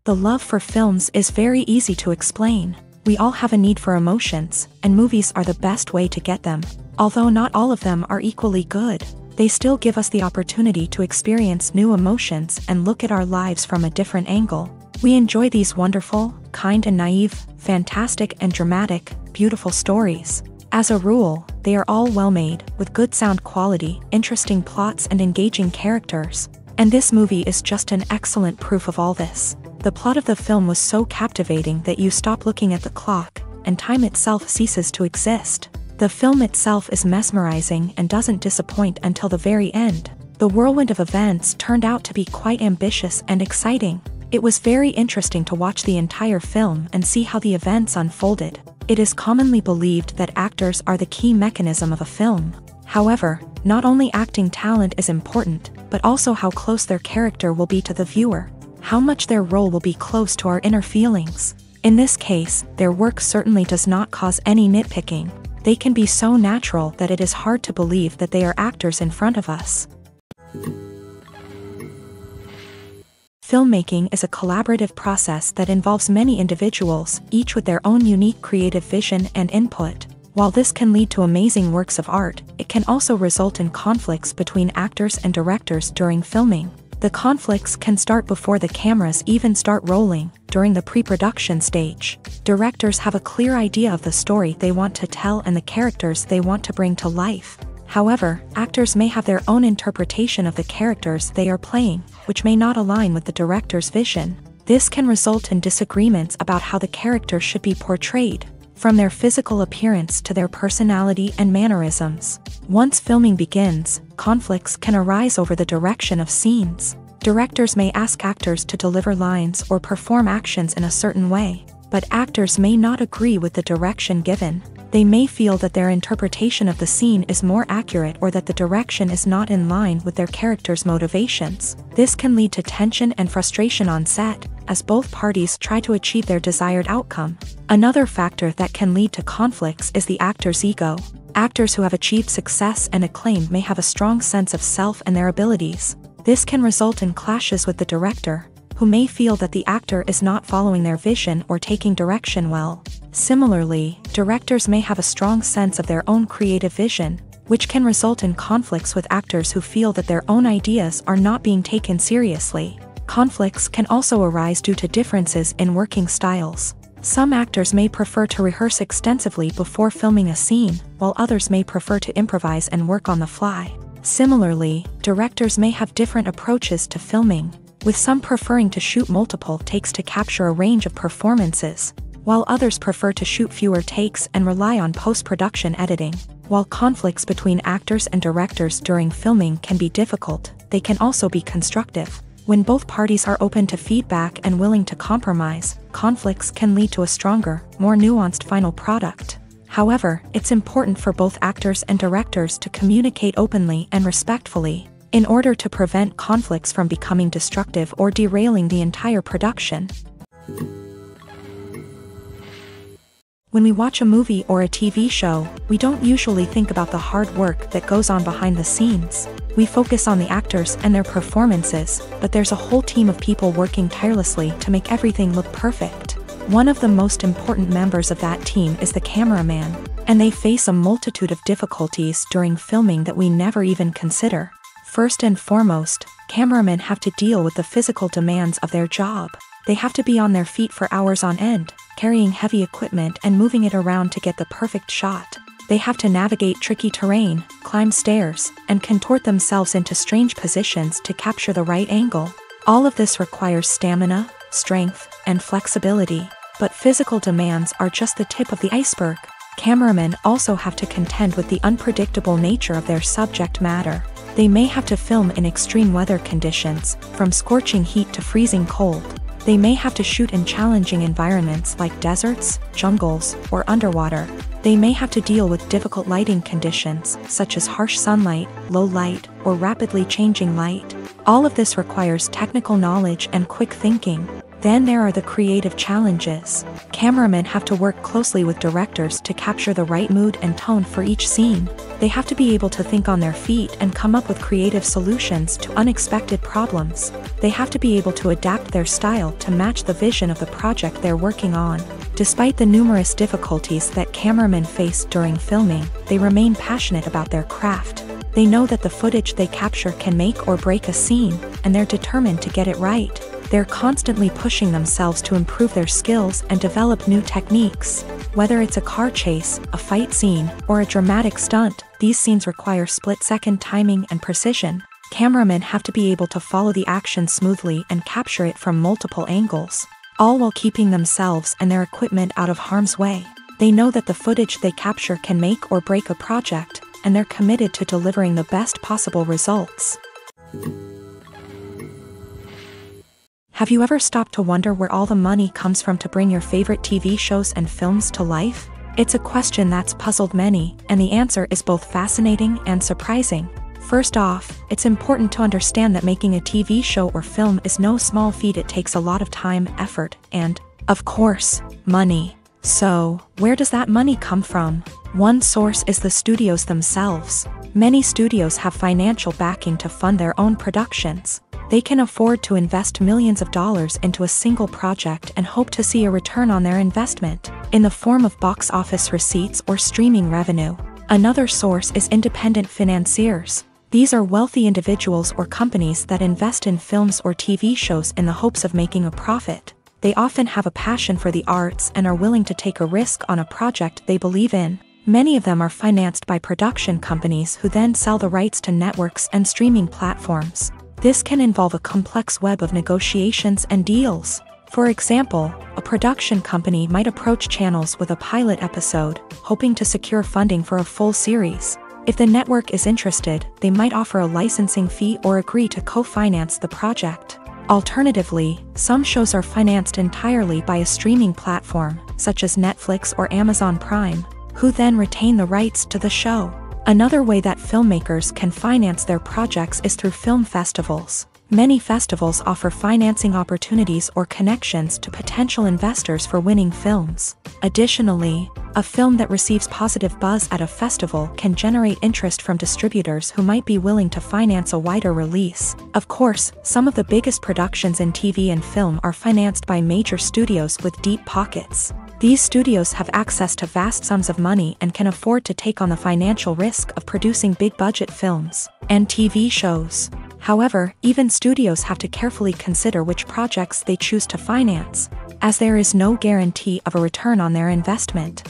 The love for films is very easy to explain. We all have a need for emotions, and movies are the best way to get them. Although not all of them are equally good, they still give us the opportunity to experience new emotions and look at our lives from a different angle. We enjoy these wonderful, kind and naive, fantastic and dramatic, beautiful stories. As a rule, they are all well made, with good sound quality, interesting plots and engaging characters. And this movie is just an excellent proof of all this. The plot of the film was so captivating that you stop looking at the clock, and time itself ceases to exist. The film itself is mesmerizing and doesn't disappoint until the very end. The whirlwind of events turned out to be quite ambitious and exciting. It was very interesting to watch the entire film and see how the events unfolded. It is commonly believed that actors are the key mechanism of a film. However, not only acting talent is important, but also how close their character will be to the viewer. How much their role will be close to our inner feelings. In this case, their work certainly does not cause any nitpicking. They can be so natural that it is hard to believe that they are actors in front of us. Filmmaking is a collaborative process that involves many individuals, each with their own unique creative vision and input. While this can lead to amazing works of art, it can also result in conflicts between actors and directors during filming. The conflicts can start before the cameras even start rolling, during the pre-production stage. Directors have a clear idea of the story they want to tell and the characters they want to bring to life. However, actors may have their own interpretation of the characters they are playing, which may not align with the director's vision. This can result in disagreements about how the character should be portrayed, from their physical appearance to their personality and mannerisms. Once filming begins, conflicts can arise over the direction of scenes. Directors may ask actors to deliver lines or perform actions in a certain way, but actors may not agree with the direction given. They may feel that their interpretation of the scene is more accurate or that the direction is not in line with their character's motivations. This can lead to tension and frustration on set, as both parties try to achieve their desired outcome. Another factor that can lead to conflicts is the actor's ego. Actors who have achieved success and acclaim may have a strong sense of self and their abilities. This can result in clashes with the director, who may feel that the actor is not following their vision or taking direction well. Similarly, directors may have a strong sense of their own creative vision, which can result in conflicts with actors who feel that their own ideas are not being taken seriously. Conflicts can also arise due to differences in working styles. Some actors may prefer to rehearse extensively before filming a scene, while others may prefer to improvise and work on the fly. Similarly, directors may have different approaches to filming, with some preferring to shoot multiple takes to capture a range of performances, while others prefer to shoot fewer takes and rely on post-production editing. While conflicts between actors and directors during filming can be difficult, they can also be constructive. When both parties are open to feedback and willing to compromise, conflicts can lead to a stronger, more nuanced final product. However, it's important for both actors and directors to communicate openly and respectfully, in order to prevent conflicts from becoming destructive or derailing the entire production. When we watch a movie or a TV show, we don't usually think about the hard work that goes on behind the scenes. We focus on the actors and their performances, but there's a whole team of people working tirelessly to make everything look perfect. One of the most important members of that team is the cameraman, and they face a multitude of difficulties during filming that we never even consider. First and foremost, cameramen have to deal with the physical demands of their job. They have to be on their feet for hours on end, carrying heavy equipment and moving it around to get the perfect shot. They have to navigate tricky terrain, climb stairs, and contort themselves into strange positions to capture the right angle. All of this requires stamina, strength, and flexibility. But physical demands are just the tip of the iceberg. Cameramen also have to contend with the unpredictable nature of their subject matter. They may have to film in extreme weather conditions, from scorching heat to freezing cold. They may have to shoot in challenging environments like deserts, jungles, or underwater. They may have to deal with difficult lighting conditions, such as harsh sunlight, low light, or rapidly changing light. All of this requires technical knowledge and quick thinking. Then there are the creative challenges. Cameramen have to work closely with directors to capture the right mood and tone for each scene. They have to be able to think on their feet and come up with creative solutions to unexpected problems. They have to be able to adapt their style to match the vision of the project they're working on. Despite the numerous difficulties that cameramen face during filming, they remain passionate about their craft. They know that the footage they capture can make or break a scene, and they're determined to get it right. They're constantly pushing themselves to improve their skills and develop new techniques. Whether it's a car chase, a fight scene, or a dramatic stunt, these scenes require split-second timing and precision. Cameramen have to be able to follow the action smoothly and capture it from multiple angles, all while keeping themselves and their equipment out of harm's way. They know that the footage they capture can make or break a project, and they're committed to delivering the best possible results. Have you ever stopped to wonder where all the money comes from to bring your favorite TV shows and films to life? It's a question that's puzzled many, and the answer is both fascinating and surprising. First off, it's important to understand that making a TV show or film is no small feat. It takes a lot of time, effort, and, of course, money. So, where does that money come from? One source is the studios themselves. Many studios have financial backing to fund their own productions. They can afford to invest millions of dollars into a single project and hope to see a return on their investment, in the form of box office receipts or streaming revenue. Another source is independent financiers. These are wealthy individuals or companies that invest in films or TV shows in the hopes of making a profit. They often have a passion for the arts and are willing to take a risk on a project they believe in. Many of them are financed by production companies who then sell the rights to networks and streaming platforms. This can involve a complex web of negotiations and deals. For example, a production company might approach channels with a pilot episode, hoping to secure funding for a full series. If the network is interested, they might offer a licensing fee or agree to co-finance the project. Alternatively, some shows are financed entirely by a streaming platform, such as Netflix or Amazon Prime, who then retain the rights to the show. Another way that filmmakers can finance their projects is through film festivals. Many festivals offer financing opportunities or connections to potential investors for winning films. Additionally, a film that receives positive buzz at a festival can generate interest from distributors who might be willing to finance a wider release. Of course, some of the biggest productions in TV and film are financed by major studios with deep pockets. These studios have access to vast sums of money and can afford to take on the financial risk of producing big-budget films and TV shows. However, even studios have to carefully consider which projects they choose to finance, as there is no guarantee of a return on their investment.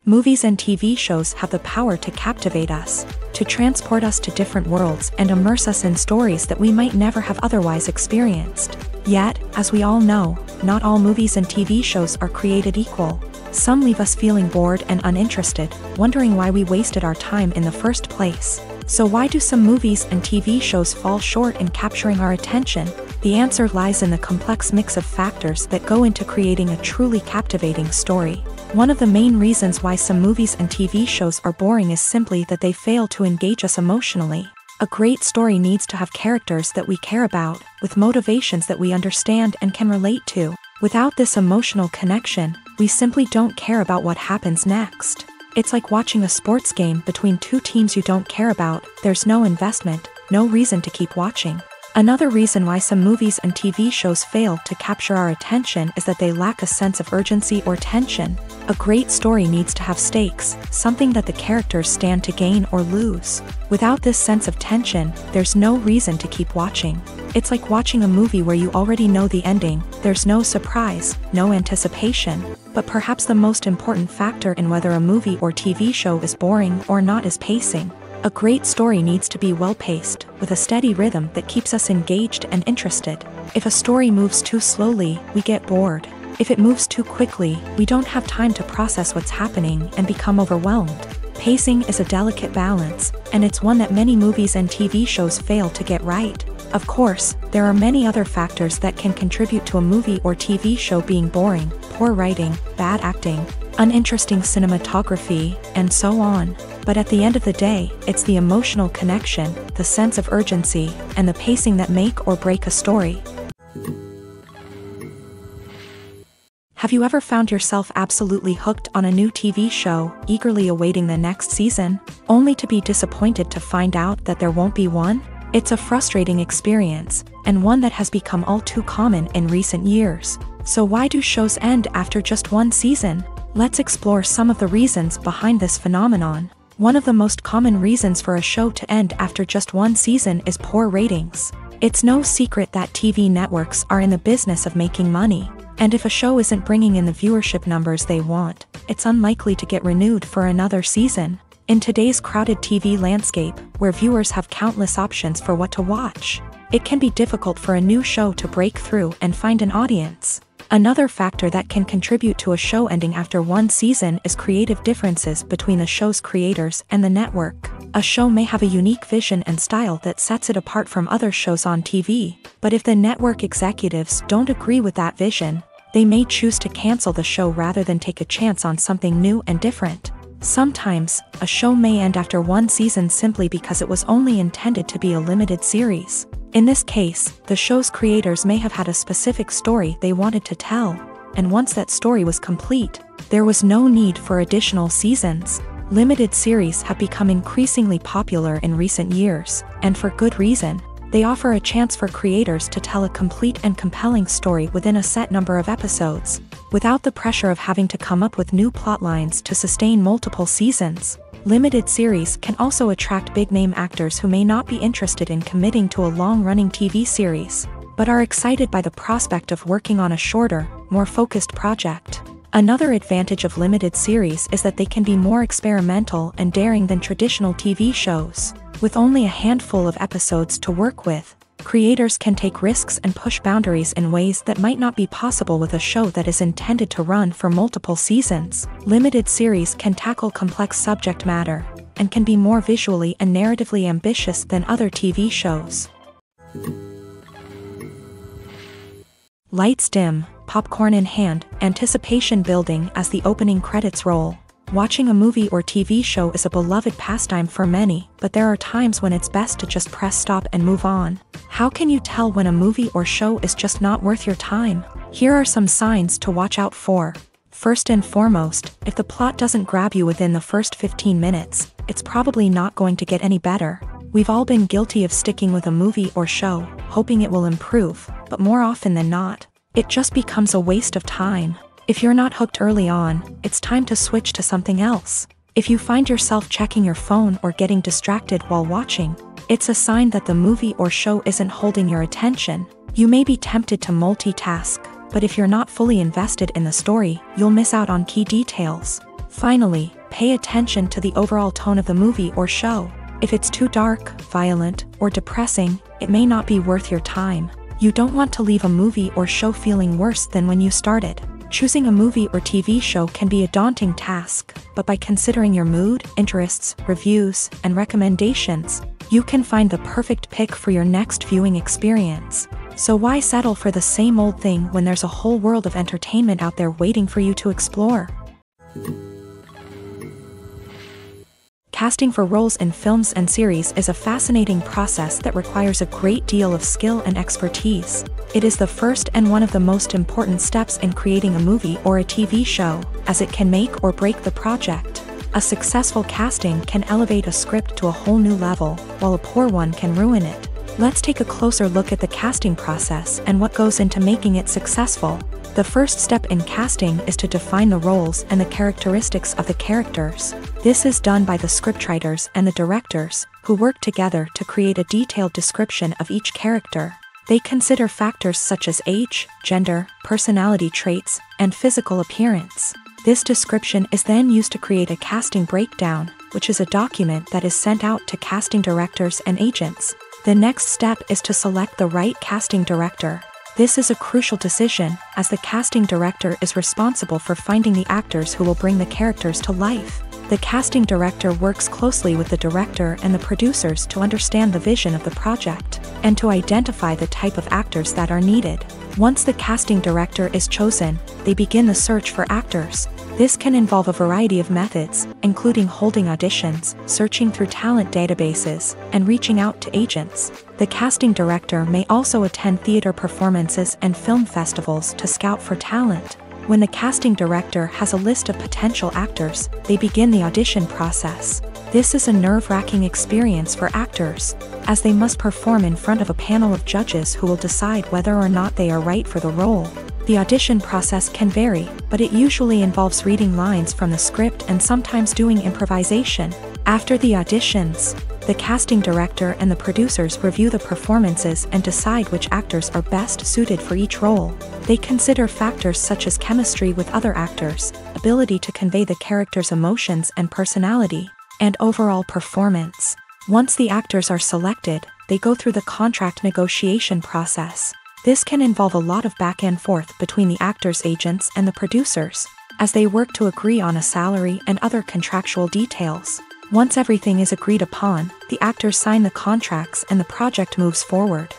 Movies and TV shows have the power to captivate us, to transport us to different worlds and immerse us in stories that we might never have otherwise experienced. Yet, as we all know, not all movies and TV shows are created equal. Some leave us feeling bored and uninterested, wondering why we wasted our time in the first place. So why do some movies and TV shows fall short in capturing our attention? The answer lies in the complex mix of factors that go into creating a truly captivating story. One of the main reasons why some movies and TV shows are boring is simply that they fail to engage us emotionally. A great story needs to have characters that we care about, with motivations that we understand and can relate to. Without this emotional connection, we simply don't care about what happens next. It's like watching a sports game between two teams you don't care about. There's no investment, no reason to keep watching. Another reason why some movies and TV shows fail to capture our attention is that they lack a sense of urgency or tension. A great story needs to have stakes, something that the characters stand to gain or lose. Without this sense of tension, there's no reason to keep watching. It's like watching a movie where you already know the ending. There's no surprise, no anticipation. But perhaps the most important factor in whether a movie or TV show is boring or not is pacing. A great story needs to be well-paced, with a steady rhythm that keeps us engaged and interested. If a story moves too slowly, we get bored. If it moves too quickly, we don't have time to process what's happening and become overwhelmed. Pacing is a delicate balance, and it's one that many movies and TV shows fail to get right. Of course, there are many other factors that can contribute to a movie or TV show being boring: poor writing, bad acting, uninteresting cinematography, and so on. But at the end of the day, it's the emotional connection, the sense of urgency, and the pacing that make or break a story. Have you ever found yourself absolutely hooked on a new TV show, eagerly awaiting the next season, only to be disappointed to find out that there won't be one? It's a frustrating experience, and one that has become all too common in recent years. So why do shows end after just one season? Let's explore some of the reasons behind this phenomenon. One of the most common reasons for a show to end after just one season is poor ratings. It's no secret that TV networks are in the business of making money. And if a show isn't bringing in the viewership numbers they want, it's unlikely to get renewed for another season. In today's crowded TV landscape, where viewers have countless options for what to watch, it can be difficult for a new show to break through and find an audience. Another factor that can contribute to a show ending after one season is creative differences between the show's creators and the network. A show may have a unique vision and style that sets it apart from other shows on TV, but if the network executives don't agree with that vision, they may choose to cancel the show rather than take a chance on something new and different. Sometimes, a show may end after one season simply because it was only intended to be a limited series. In this case, the show's creators may have had a specific story they wanted to tell, and once that story was complete, there was no need for additional seasons. Limited series have become increasingly popular in recent years, and for good reason. They offer a chance for creators to tell a complete and compelling story within a set number of episodes, without the pressure of having to come up with new plotlines to sustain multiple seasons. Limited series can also attract big-name actors who may not be interested in committing to a long-running TV series, but are excited by the prospect of working on a shorter, more focused project. Another advantage of limited series is that they can be more experimental and daring than traditional TV shows. With only a handful of episodes to work with, creators can take risks and push boundaries in ways that might not be possible with a show that is intended to run for multiple seasons. Limited series can tackle complex subject matter, and can be more visually and narratively ambitious than other TV shows. Lights dim, popcorn in hand, anticipation building as the opening credits roll. Watching a movie or TV show is a beloved pastime for many, but there are times when it's best to just press stop and move on. How can you tell when a movie or show is just not worth your time? Here are some signs to watch out for. First and foremost, if the plot doesn't grab you within the first 15 minutes, it's probably not going to get any better. We've all been guilty of sticking with a movie or show, hoping it will improve, but more often than not, it just becomes a waste of time. If you're not hooked early on, it's time to switch to something else. If you find yourself checking your phone or getting distracted while watching, it's a sign that the movie or show isn't holding your attention. You may be tempted to multitask, but if you're not fully invested in the story, you'll miss out on key details. Finally, pay attention to the overall tone of the movie or show. If it's too dark, violent, or depressing, it may not be worth your time. You don't want to leave a movie or show feeling worse than when you started. Choosing a movie or TV show can be a daunting task, but by considering your mood, interests, reviews, and recommendations, you can find the perfect pick for your next viewing experience. So why settle for the same old thing when there's a whole world of entertainment out there waiting for you to explore? Casting for roles in films and series is a fascinating process that requires a great deal of skill and expertise. It is the first and one of the most important steps in creating a movie or a TV show, as it can make or break the project. A successful casting can elevate a script to a whole new level, while a poor one can ruin it. Let's take a closer look at the casting process and what goes into making it successful. The first step in casting is to define the roles and the characteristics of the characters. This is done by the scriptwriters and the directors, who work together to create a detailed description of each character. They consider factors such as age, gender, personality traits, and physical appearance. This description is then used to create a casting breakdown, which is a document that is sent out to casting directors and agents. The next step is to select the right casting director. This is a crucial decision, as the casting director is responsible for finding the actors who will bring the characters to life. The casting director works closely with the director and the producers to understand the vision of the project, and to identify the type of actors that are needed. Once the casting director is chosen, they begin the search for actors. This can involve a variety of methods, including holding auditions, searching through talent databases, and reaching out to agents. The casting director may also attend theater performances and film festivals to scout for talent. When the casting director has a list of potential actors, they begin the audition process. This is a nerve-wracking experience for actors, as they must perform in front of a panel of judges who will decide whether or not they are right for the role. The audition process can vary, but it usually involves reading lines from the script and sometimes doing improvisation. After the auditions, the casting director and the producers review the performances and decide which actors are best suited for each role. They consider factors such as chemistry with other actors, ability to convey the character's emotions and personality, and overall performance. Once the actors are selected, they go through the contract negotiation process. This can involve a lot of back and forth between the actors' agents and the producers, as they work to agree on a salary and other contractual details. Once everything is agreed upon, the actors sign the contracts and the project moves forward.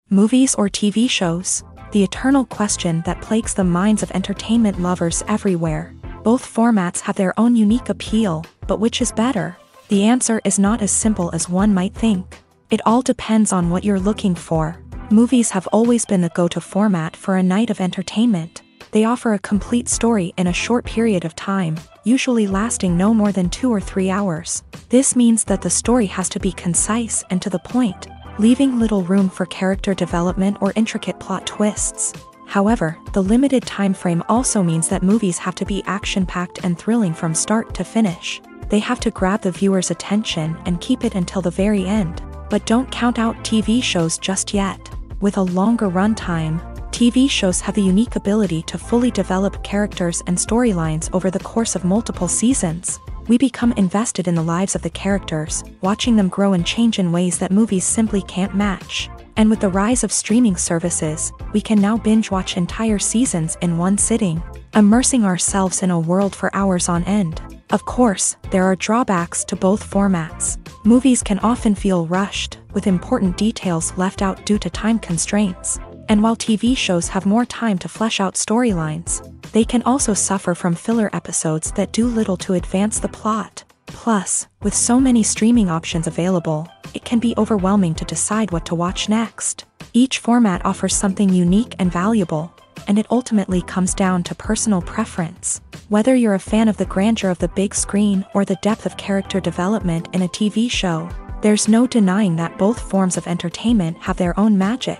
Movies or TV shows? The eternal question that plagues the minds of entertainment lovers everywhere. Both formats have their own unique appeal, but which is better? The answer is not as simple as one might think. It all depends on what you're looking for. Movies have always been the go-to format for a night of entertainment. They offer a complete story in a short period of time, usually lasting no more than 2 or 3 hours. This means that the story has to be concise and to the point, leaving little room for character development or intricate plot twists. However, the limited time frame also means that movies have to be action-packed and thrilling from start to finish. They have to grab the viewer's attention and keep it until the very end. But don't count out TV shows just yet. With a longer runtime, TV shows have the unique ability to fully develop characters and storylines over the course of multiple seasons. We become invested in the lives of the characters, watching them grow and change in ways that movies simply can't match. And with the rise of streaming services, we can now binge-watch entire seasons in one sitting, immersing ourselves in a world for hours on end. Of course, there are drawbacks to both formats. Movies can often feel rushed, with important details left out due to time constraints. And while TV shows have more time to flesh out storylines, they can also suffer from filler episodes that do little to advance the plot. Plus, with so many streaming options available, it can be overwhelming to decide what to watch next. Each format offers something unique and valuable, and it ultimately comes down to personal preference. Whether you're a fan of the grandeur of the big screen or the depth of character development in a TV show, there's no denying that both forms of entertainment have their own magic.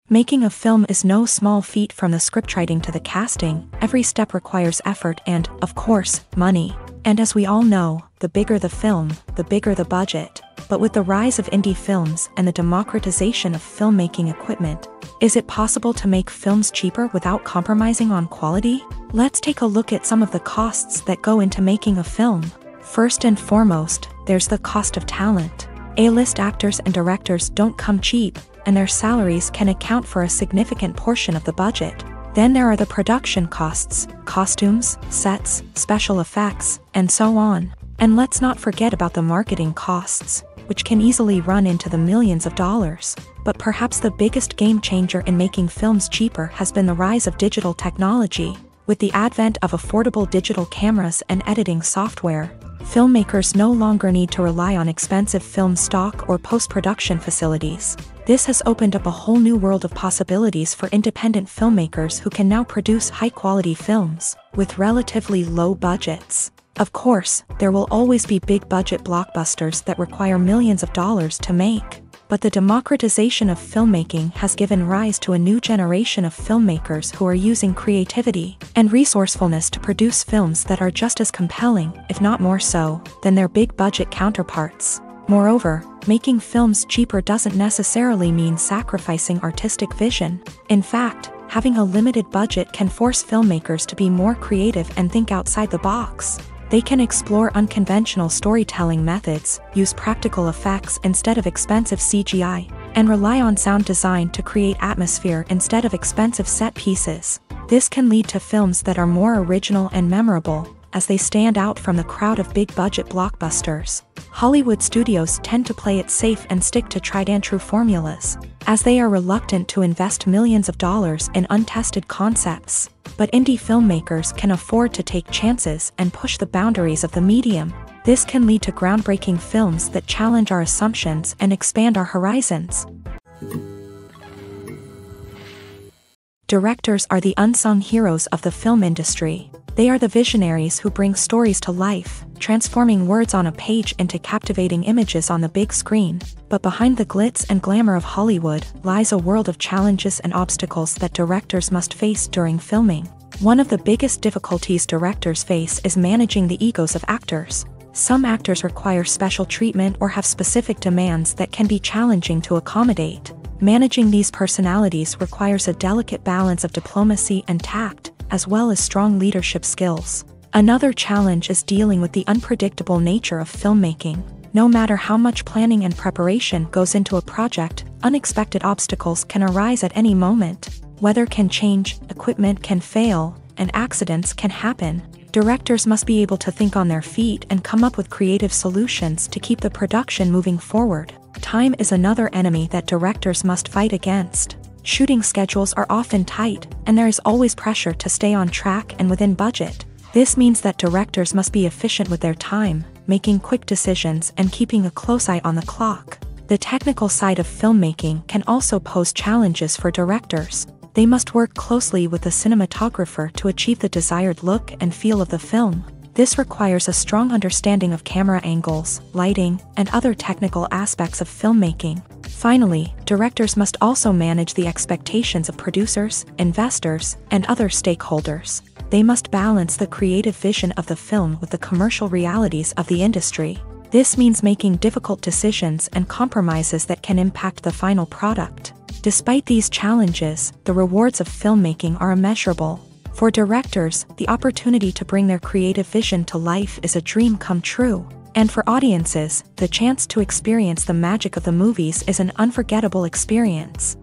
Making a film is no small feat. From the scriptwriting to the casting, every step requires effort and, of course, money. And as we all know, the bigger the film, the bigger the budget. But with the rise of indie films and the democratization of filmmaking equipment, is it possible to make films cheaper without compromising on quality? Let's take a look at some of the costs that go into making a film. First and foremost, there's the cost of talent. A-list actors and directors don't come cheap, and their salaries can account for a significant portion of the budget. Then there are the production costs, costumes, sets, special effects, and so on. And let's not forget about the marketing costs, which can easily run into the millions of dollars. But perhaps the biggest game changer in making films cheaper has been the rise of digital technology. With the advent of affordable digital cameras and editing software, filmmakers no longer need to rely on expensive film stock or post-production facilities. This has opened up a whole new world of possibilities for independent filmmakers who can now produce high-quality films with relatively low budgets. Of course, there will always be big-budget blockbusters that require millions of dollars to make. But the democratization of filmmaking has given rise to a new generation of filmmakers who are using creativity and resourcefulness to produce films that are just as compelling, if not more so, than their big-budget counterparts. Moreover, making films cheaper doesn't necessarily mean sacrificing artistic vision. In fact, having a limited budget can force filmmakers to be more creative and think outside the box. They can explore unconventional storytelling methods, use practical effects instead of expensive CGI, and rely on sound design to create atmosphere instead of expensive set pieces. This can lead to films that are more original and memorable, as they stand out from the crowd of big-budget blockbusters. Hollywood studios tend to play it safe and stick to tried-and-true formulas, as they are reluctant to invest millions of dollars in untested concepts. But indie filmmakers can afford to take chances and push the boundaries of the medium. This can lead to groundbreaking films that challenge our assumptions and expand our horizons. Directors are the unsung heroes of the film industry. They are the visionaries who bring stories to life, transforming words on a page into captivating images on the big screen. But behind the glitz and glamour of Hollywood lies a world of challenges and obstacles that directors must face during filming. One of the biggest difficulties directors face is managing the egos of actors. Some actors require special treatment or have specific demands that can be challenging to accommodate. Managing these personalities requires a delicate balance of diplomacy and tact, as well as strong leadership skills. Another challenge is dealing with the unpredictable nature of filmmaking. No matter how much planning and preparation goes into a project, unexpected obstacles can arise at any moment. Weather can change, equipment can fail, and accidents can happen. Directors must be able to think on their feet and come up with creative solutions to keep the production moving forward. Time is another enemy that directors must fight against. Shooting schedules are often tight, and there is always pressure to stay on track and within budget. This means that directors must be efficient with their time, making quick decisions and keeping a close eye on the clock. The technical side of filmmaking can also pose challenges for directors. They must work closely with the cinematographer to achieve the desired look and feel of the film. This requires a strong understanding of camera angles, lighting, and other technical aspects of filmmaking. Finally, directors must also manage the expectations of producers, investors, and other stakeholders. They must balance the creative vision of the film with the commercial realities of the industry. This means making difficult decisions and compromises that can impact the final product. Despite these challenges, the rewards of filmmaking are immeasurable. For directors, the opportunity to bring their creative vision to life is a dream come true. And for audiences, the chance to experience the magic of the movies is an unforgettable experience.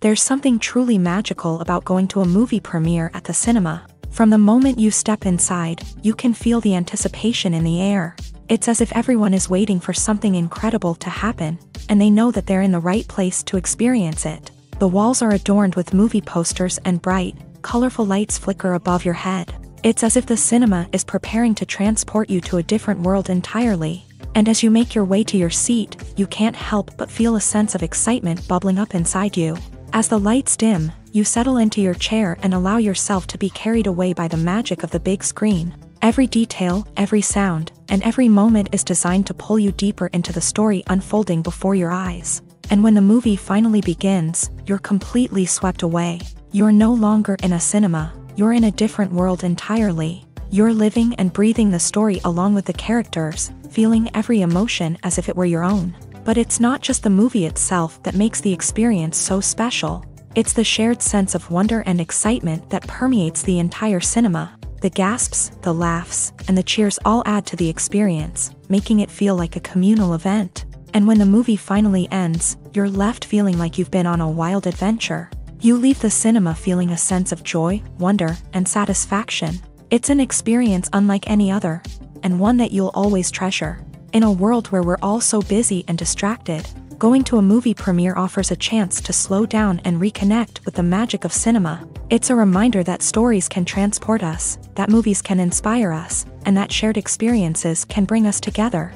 There's something truly magical about going to a movie premiere at the cinema. From the moment you step inside, you can feel the anticipation in the air. It's as if everyone is waiting for something incredible to happen, and they know that they're in the right place to experience it. The walls are adorned with movie posters and bright, colorful lights flicker above your head. It's as if the cinema is preparing to transport you to a different world entirely. And as you make your way to your seat, you can't help but feel a sense of excitement bubbling up inside you. As the lights dim, you settle into your chair and allow yourself to be carried away by the magic of the big screen. Every detail, every sound, and every moment is designed to pull you deeper into the story unfolding before your eyes. And when the movie finally begins, you're completely swept away. You're no longer in a cinema, you're in a different world entirely. You're living and breathing the story along with the characters, feeling every emotion as if it were your own. But it's not just the movie itself that makes the experience so special. It's the shared sense of wonder and excitement that permeates the entire cinema. The gasps, the laughs, and the cheers all add to the experience, making it feel like a communal event. And when the movie finally ends, you're left feeling like you've been on a wild adventure. You leave the cinema feeling a sense of joy, wonder, and satisfaction. It's an experience unlike any other, and one that you'll always treasure. In a world where we're all so busy and distracted, going to a movie premiere offers a chance to slow down and reconnect with the magic of cinema. It's a reminder that stories can transport us, that movies can inspire us, and that shared experiences can bring us together.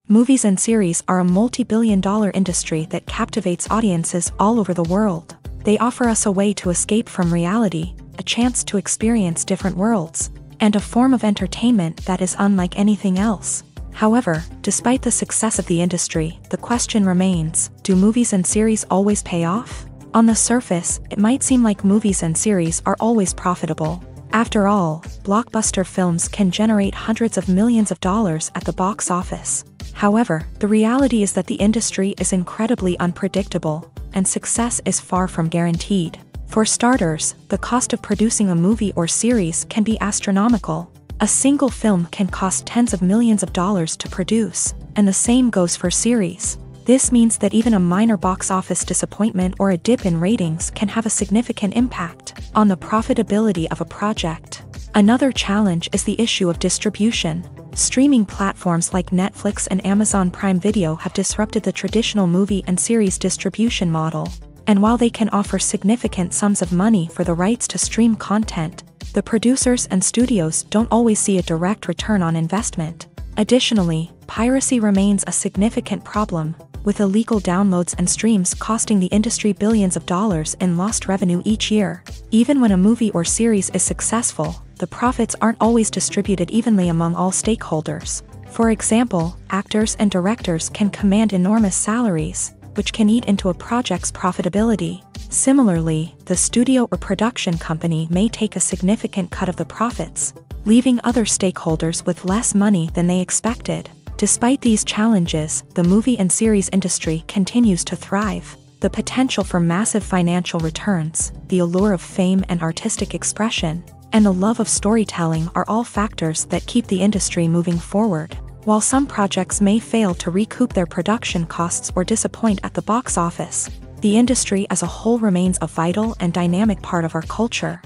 Movies and series are a multi-billion-dollar industry that captivates audiences all over the world. They offer us a way to escape from reality, a chance to experience different worlds, and a form of entertainment that is unlike anything else. However, despite the success of the industry, the question remains, do movies and series always pay off? On the surface, it might seem like movies and series are always profitable. After all, blockbuster films can generate hundreds of millions of dollars at the box office. However, the reality is that the industry is incredibly unpredictable, and success is far from guaranteed. For starters, the cost of producing a movie or series can be astronomical. A single film can cost tens of millions of dollars to produce, and the same goes for series. This means that even a minor box office disappointment or a dip in ratings can have a significant impact on the profitability of a project. Another challenge is the issue of distribution. Streaming platforms like Netflix and Amazon Prime Video have disrupted the traditional movie and series distribution model. And while they can offer significant sums of money for the rights to stream content, the producers and studios don't always see a direct return on investment. Additionally, piracy remains a significant problem, with illegal downloads and streams costing the industry billions of dollars in lost revenue each year. Even when a movie or series is successful, the profits aren't always distributed evenly among all stakeholders. For example, actors and directors can command enormous salaries, which can eat into a project's profitability. Similarly, the studio or production company may take a significant cut of the profits, leaving other stakeholders with less money than they expected. Despite these challenges, the movie and series industry continues to thrive. The potential for massive financial returns, the allure of fame and artistic expression, and the love of storytelling are all factors that keep the industry moving forward. While some projects may fail to recoup their production costs or disappoint at the box office, the industry as a whole remains a vital and dynamic part of our culture.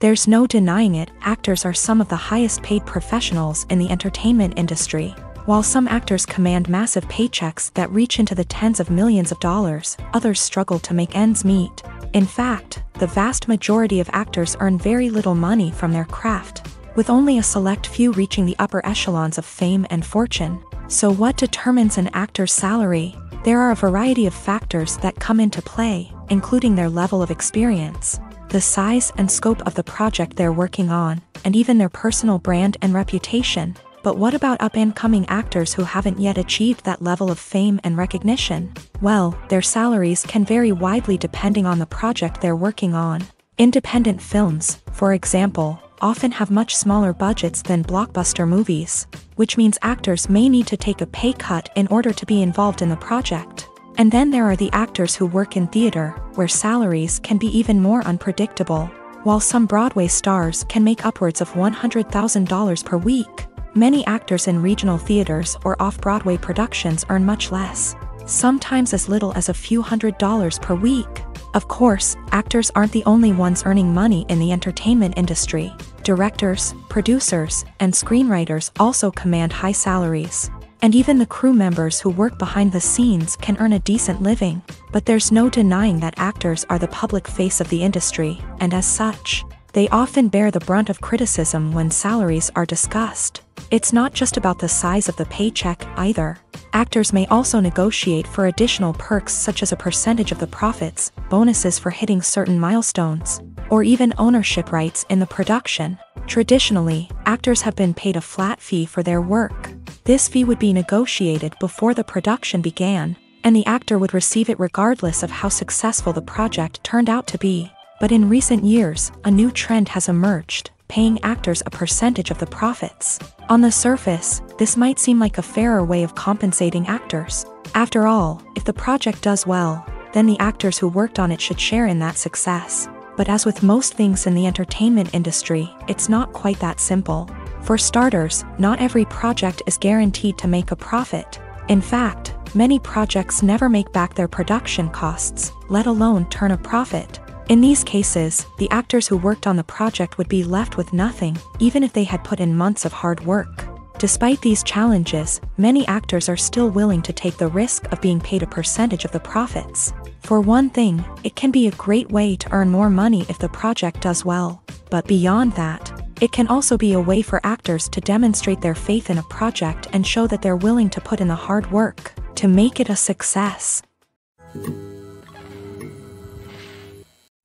There's no denying it, actors are some of the highest paid professionals in the entertainment industry. While some actors command massive paychecks that reach into the tens of millions of dollars, others struggle to make ends meet. In fact, the vast majority of actors earn very little money from their craft, with only a select few reaching the upper echelons of fame and fortune. So what determines an actor's salary? There are a variety of factors that come into play, including their level of experience, the size and scope of the project they're working on, and even their personal brand and reputation. But what about up-and-coming actors who haven't yet achieved that level of fame and recognition? Well, their salaries can vary widely depending on the project they're working on. Independent films, for example, often have much smaller budgets than blockbuster movies, which means actors may need to take a pay cut in order to be involved in the project. And then there are the actors who work in theater, where salaries can be even more unpredictable. While some Broadway stars can make upwards of $100,000 per week, many actors in regional theaters or off-Broadway productions earn much less, sometimes as little as a few $100s per week. Of course, actors aren't the only ones earning money in the entertainment industry. Directors, producers, and screenwriters also command high salaries. And even the crew members who work behind the scenes can earn a decent living. But there's no denying that actors are the public face of the industry, and as such, they often bear the brunt of criticism when salaries are discussed. It's not just about the size of the paycheck, either. Actors may also negotiate for additional perks such as a percentage of the profits, bonuses for hitting certain milestones, or even ownership rights in the production. Traditionally, actors have been paid a flat fee for their work. This fee would be negotiated before the production began, and the actor would receive it regardless of how successful the project turned out to be. But in recent years, a new trend has emerged, paying actors a percentage of the profits. On the surface, this might seem like a fairer way of compensating actors. After all, if the project does well, then the actors who worked on it should share in that success. But as with most things in the entertainment industry, it's not quite that simple. For starters, not every project is guaranteed to make a profit. In fact, many projects never make back their production costs, let alone turn a profit. In these cases, the actors who worked on the project would be left with nothing, even if they had put in months of hard work. Despite these challenges, many actors are still willing to take the risk of being paid a percentage of the profits. For one thing, it can be a great way to earn more money if the project does well. But beyond that, it can also be a way for actors to demonstrate their faith in a project and show that they're willing to put in the hard work to make it a success.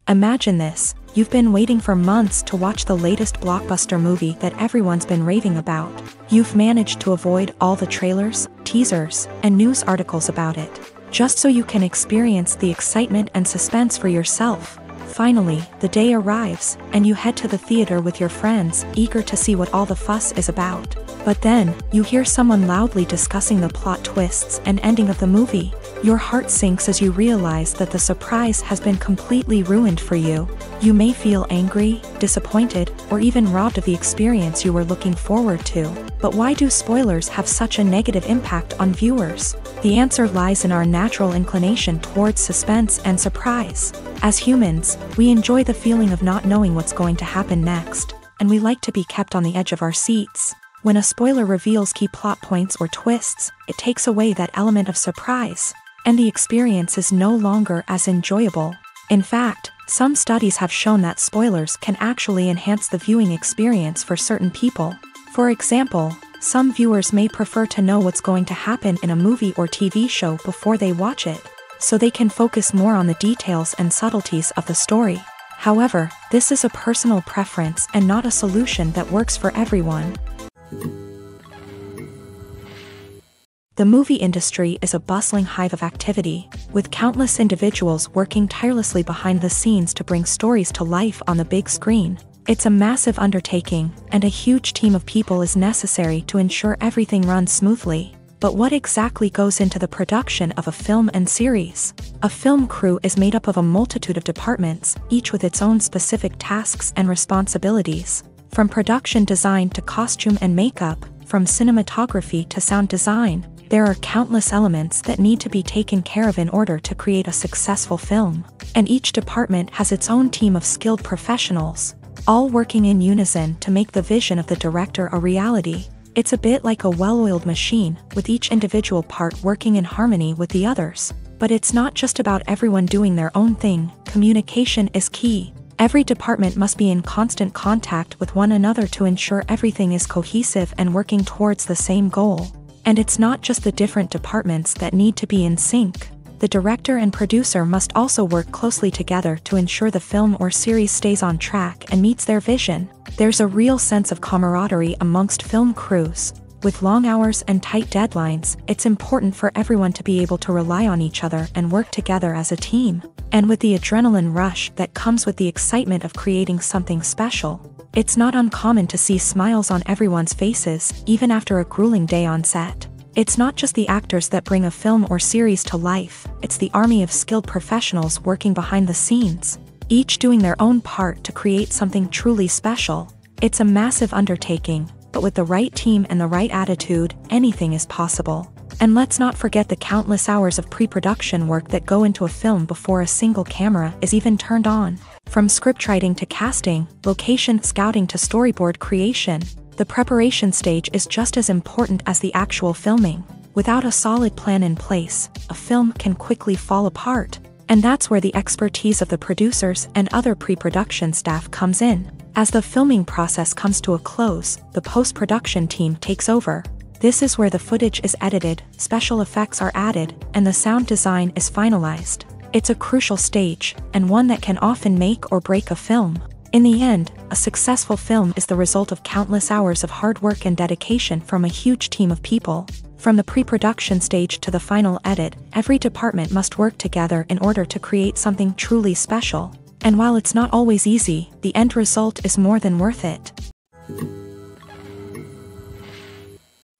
Imagine this. You've been waiting for months to watch the latest blockbuster movie that everyone's been raving about. You've managed to avoid all the trailers, teasers, and news articles about it, just so you can experience the excitement and suspense for yourself. Finally, the day arrives, and you head to the theater with your friends, eager to see what all the fuss is about. But then, you hear someone loudly discussing the plot twists and ending of the movie. Your heart sinks as you realize that the surprise has been completely ruined for you. You may feel angry, disappointed, or even robbed of the experience you were looking forward to. But why do spoilers have such a negative impact on viewers? The answer lies in our natural inclination towards suspense and surprise. As humans, we enjoy the feeling of not knowing what's going to happen next, and we like to be kept on the edge of our seats. When a spoiler reveals key plot points or twists, it takes away that element of surprise, and the experience is no longer as enjoyable. In fact, some studies have shown that spoilers can actually enhance the viewing experience for certain people. For example, some viewers may prefer to know what's going to happen in a movie or TV show before they watch it, so they can focus more on the details and subtleties of the story. However, this is a personal preference and not a solution that works for everyone. The movie industry is a bustling hive of activity, with countless individuals working tirelessly behind the scenes to bring stories to life on the big screen. It's a massive undertaking, and a huge team of people is necessary to ensure everything runs smoothly. But what exactly goes into the production of a film and series? A film crew is made up of a multitude of departments, each with its own specific tasks and responsibilities. From production design to costume and makeup, from cinematography to sound design, there are countless elements that need to be taken care of in order to create a successful film. And each department has its own team of skilled professionals, all working in unison to make the vision of the director a reality. It's a bit like a well-oiled machine, with each individual part working in harmony with the others. But it's not just about everyone doing their own thing. Communication is key. Every department must be in constant contact with one another to ensure everything is cohesive and working towards the same goal. And it's not just the different departments that need to be in sync. The director and producer must also work closely together to ensure the film or series stays on track and meets their vision. There's a real sense of camaraderie amongst film crews. With long hours and tight deadlines, it's important for everyone to be able to rely on each other and work together as a team. And with the adrenaline rush that comes with the excitement of creating something special, it's not uncommon to see smiles on everyone's faces, even after a grueling day on set. It's not just the actors that bring a film or series to life, it's the army of skilled professionals working behind the scenes, each doing their own part to create something truly special. It's a massive undertaking, but with the right team and the right attitude, anything is possible. And let's not forget the countless hours of pre-production work that go into a film before a single camera is even turned on. From scriptwriting to casting, location scouting to storyboard creation, the preparation stage is just as important as the actual filming. Without a solid plan in place, a film can quickly fall apart. And that's where the expertise of the producers and other pre-production staff comes in. As the filming process comes to a close, the post-production team takes over. This is where the footage is edited, special effects are added, and the sound design is finalized. It's a crucial stage, and one that can often make or break a film. In the end, a successful film is the result of countless hours of hard work and dedication from a huge team of people. From the pre-production stage to the final edit, every department must work together in order to create something truly special. And while it's not always easy, the end result is more than worth it.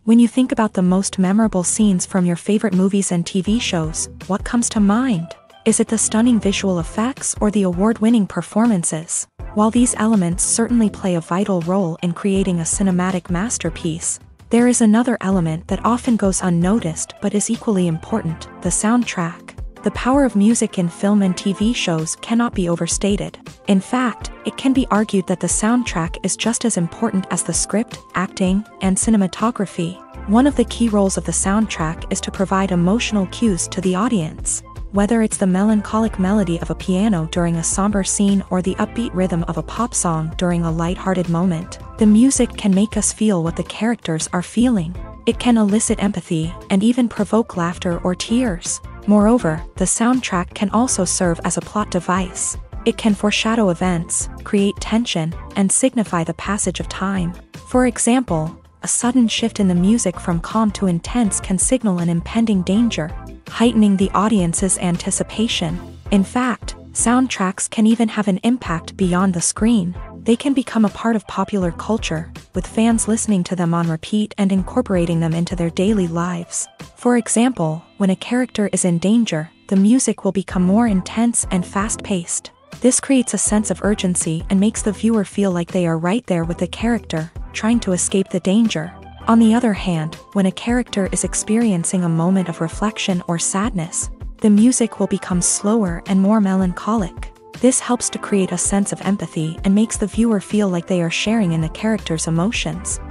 When you think about the most memorable scenes from your favorite movies and TV shows, what comes to mind? Is it the stunning visual effects or the award-winning performances? While these elements certainly play a vital role in creating a cinematic masterpiece, there is another element that often goes unnoticed but is equally important: the soundtrack. The power of music in film and TV shows cannot be overstated. In fact, it can be argued that the soundtrack is just as important as the script, acting, and cinematography. One of the key roles of the soundtrack is to provide emotional cues to the audience. Whether it's the melancholic melody of a piano during a somber scene or the upbeat rhythm of a pop song during a light-hearted moment, the music can make us feel what the characters are feeling. It can elicit empathy and even provoke laughter or tears. Moreover, the soundtrack can also serve as a plot device. It can foreshadow events, create tension, and signify the passage of time. For example, a sudden shift in the music from calm to intense can signal an impending danger, heightening the audience's anticipation. In fact, soundtracks can even have an impact beyond the screen. They can become a part of popular culture, with fans listening to them on repeat and incorporating them into their daily lives. For example, when a character is in danger, the music will become more intense and fast-paced. This creates a sense of urgency and makes the viewer feel like they are right there with the character, trying to escape the danger. On the other hand, when a character is experiencing a moment of reflection or sadness, the music will become slower and more melancholic. This helps to create a sense of empathy and makes the viewer feel like they are sharing in the character's emotions.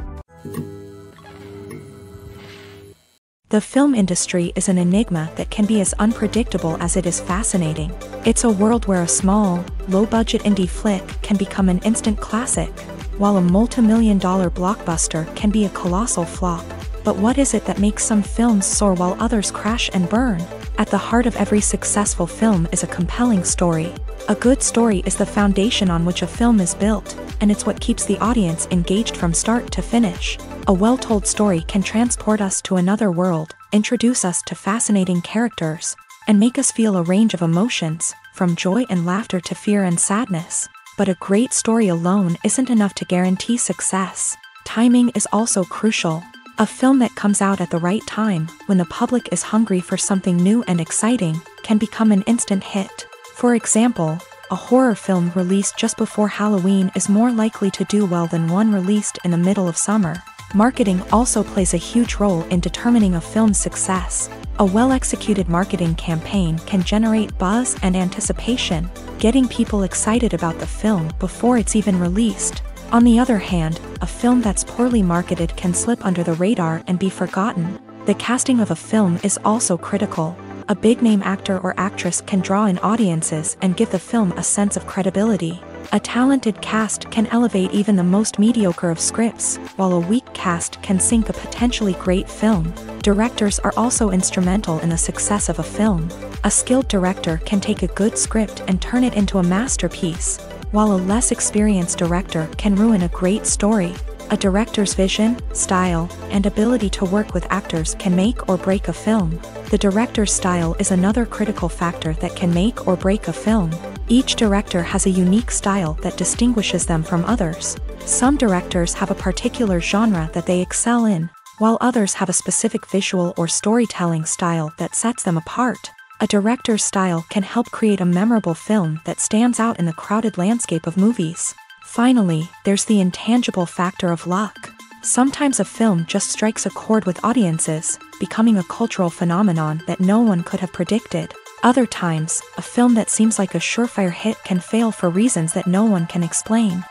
The film industry is an enigma that can be as unpredictable as it is fascinating. It's a world where a small, low-budget indie flick can become an instant classic, while a multi-million-dollar blockbuster can be a colossal flop. But what is it that makes some films soar while others crash and burn? At the heart of every successful film is a compelling story. A good story is the foundation on which a film is built, and it's what keeps the audience engaged from start to finish. A well-told story can transport us to another world, introduce us to fascinating characters, and make us feel a range of emotions, from joy and laughter to fear and sadness. But a great story alone isn't enough to guarantee success. Timing is also crucial. A film that comes out at the right time, when the public is hungry for something new and exciting, can become an instant hit. For example, a horror film released just before Halloween is more likely to do well than one released in the middle of summer. Marketing also plays a huge role in determining a film's success. A well-executed marketing campaign can generate buzz and anticipation, getting people excited about the film before it's even released. On the other hand, a film that's poorly marketed can slip under the radar and be forgotten. The casting of a film is also critical. A big-name actor or actress can draw in audiences and give the film a sense of credibility. A talented cast can elevate even the most mediocre of scripts, while a weak cast can sink a potentially great film. Directors are also instrumental in the success of a film. A skilled director can take a good script and turn it into a masterpiece, while a less experienced director can ruin a great story. A director's vision, style, and ability to work with actors can make or break a film. The director's style is another critical factor that can make or break a film. Each director has a unique style that distinguishes them from others. Some directors have a particular genre that they excel in, while others have a specific visual or storytelling style that sets them apart. A director's style can help create a memorable film that stands out in the crowded landscape of movies. Finally, there's the intangible factor of luck. Sometimes a film just strikes a chord with audiences, becoming a cultural phenomenon that no one could have predicted. Other times, a film that seems like a surefire hit can fail for reasons that no one can explain.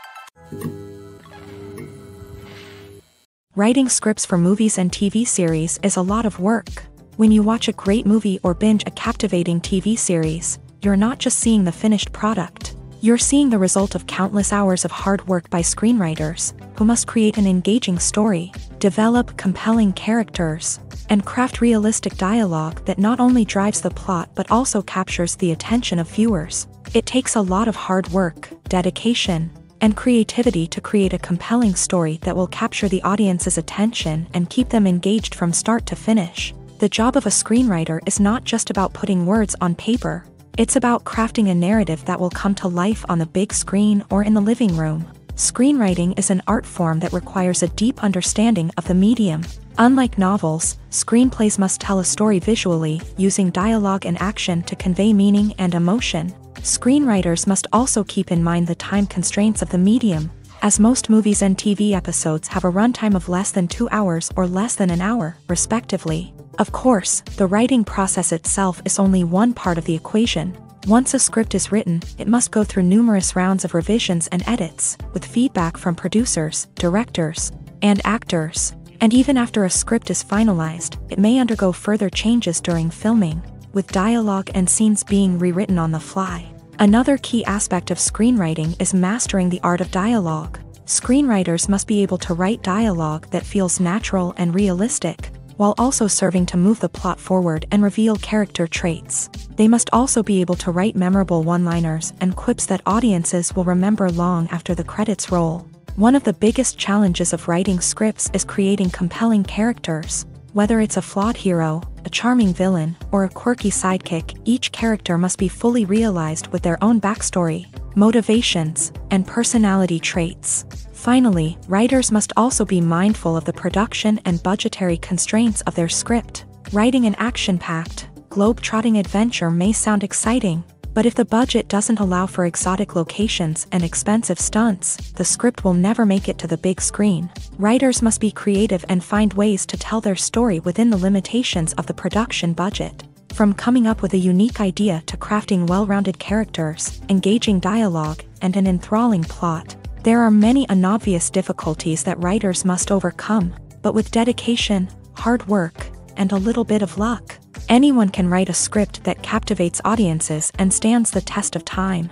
Writing scripts for movies and TV series is a lot of work. When you watch a great movie or binge a captivating TV series, you're not just seeing the finished product. You're seeing the result of countless hours of hard work by screenwriters, who must create an engaging story, develop compelling characters, and craft realistic dialogue that not only drives the plot but also captures the attention of viewers. It takes a lot of hard work, dedication, and creativity to create a compelling story that will capture the audience's attention and keep them engaged from start to finish. The job of a screenwriter is not just about putting words on paper. It's about crafting a narrative that will come to life on the big screen or in the living room. Screenwriting is an art form that requires a deep understanding of the medium. Unlike novels, screenplays must tell a story visually, using dialogue and action to convey meaning and emotion. Screenwriters must also keep in mind the time constraints of the medium, as most movies and TV episodes have a runtime of less than 2 hours or less than an hour, respectively. Of course, the writing process itself is only one part of the equation. Once a script is written, it must go through numerous rounds of revisions and edits, with feedback from producers, directors, and actors. And even after a script is finalized, it may undergo further changes during filming, with dialogue and scenes being rewritten on the fly. Another key aspect of screenwriting is mastering the art of dialogue. Screenwriters must be able to write dialogue that feels natural and realistic, while also serving to move the plot forward and reveal character traits. They must also be able to write memorable one-liners and quips that audiences will remember long after the credits roll. One of the biggest challenges of writing scripts is creating compelling characters. Whether it's a flawed hero, a charming villain, or a quirky sidekick, each character must be fully realized with their own backstory, motivations, and personality traits. Finally, writers must also be mindful of the production and budgetary constraints of their script. Writing an action-packed, globe-trotting adventure may sound exciting, but if the budget doesn't allow for exotic locations and expensive stunts, the script will never make it to the big screen. Writers must be creative and find ways to tell their story within the limitations of the production budget. From coming up with a unique idea to crafting well-rounded characters, engaging dialogue, and an enthralling plot, there are many unobvious difficulties that writers must overcome, but with dedication, hard work, and a little bit of luck, anyone can write a script that captivates audiences and stands the test of time.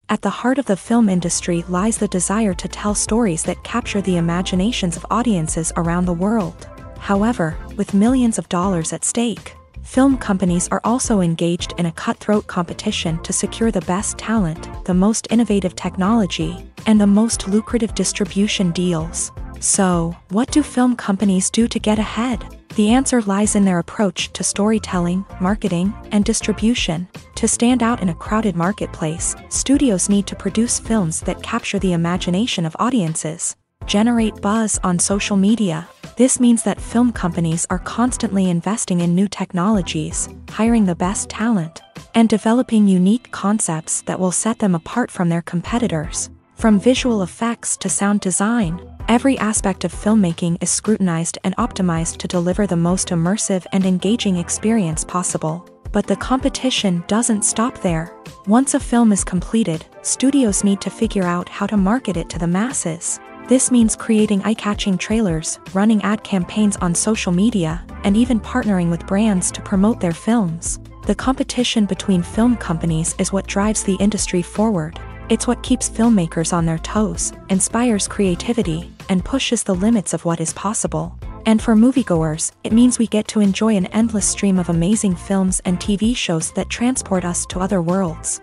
At the heart of the film industry lies the desire to tell stories that capture the imaginations of audiences around the world. However, with millions of dollars at stake, film companies are also engaged in a cutthroat competition to secure the best talent, the most innovative technology, and the most lucrative distribution deals. So, what do film companies do to get ahead? The answer lies in their approach to storytelling, marketing, and distribution. To stand out in a crowded marketplace, studios need to produce films that capture the imagination of audiences, generate buzz on social media. This means that film companies are constantly investing in new technologies, hiring the best talent, and developing unique concepts that will set them apart from their competitors. From visual effects to sound design, every aspect of filmmaking is scrutinized and optimized to deliver the most immersive and engaging experience possible. But the competition doesn't stop there. Once a film is completed, studios need to figure out how to market it to the masses. This means creating eye-catching trailers, running ad campaigns on social media, and even partnering with brands to promote their films. The competition between film companies is what drives the industry forward. It's what keeps filmmakers on their toes, inspires creativity, and pushes the limits of what is possible. And for moviegoers, it means we get to enjoy an endless stream of amazing films and TV shows that transport us to other worlds.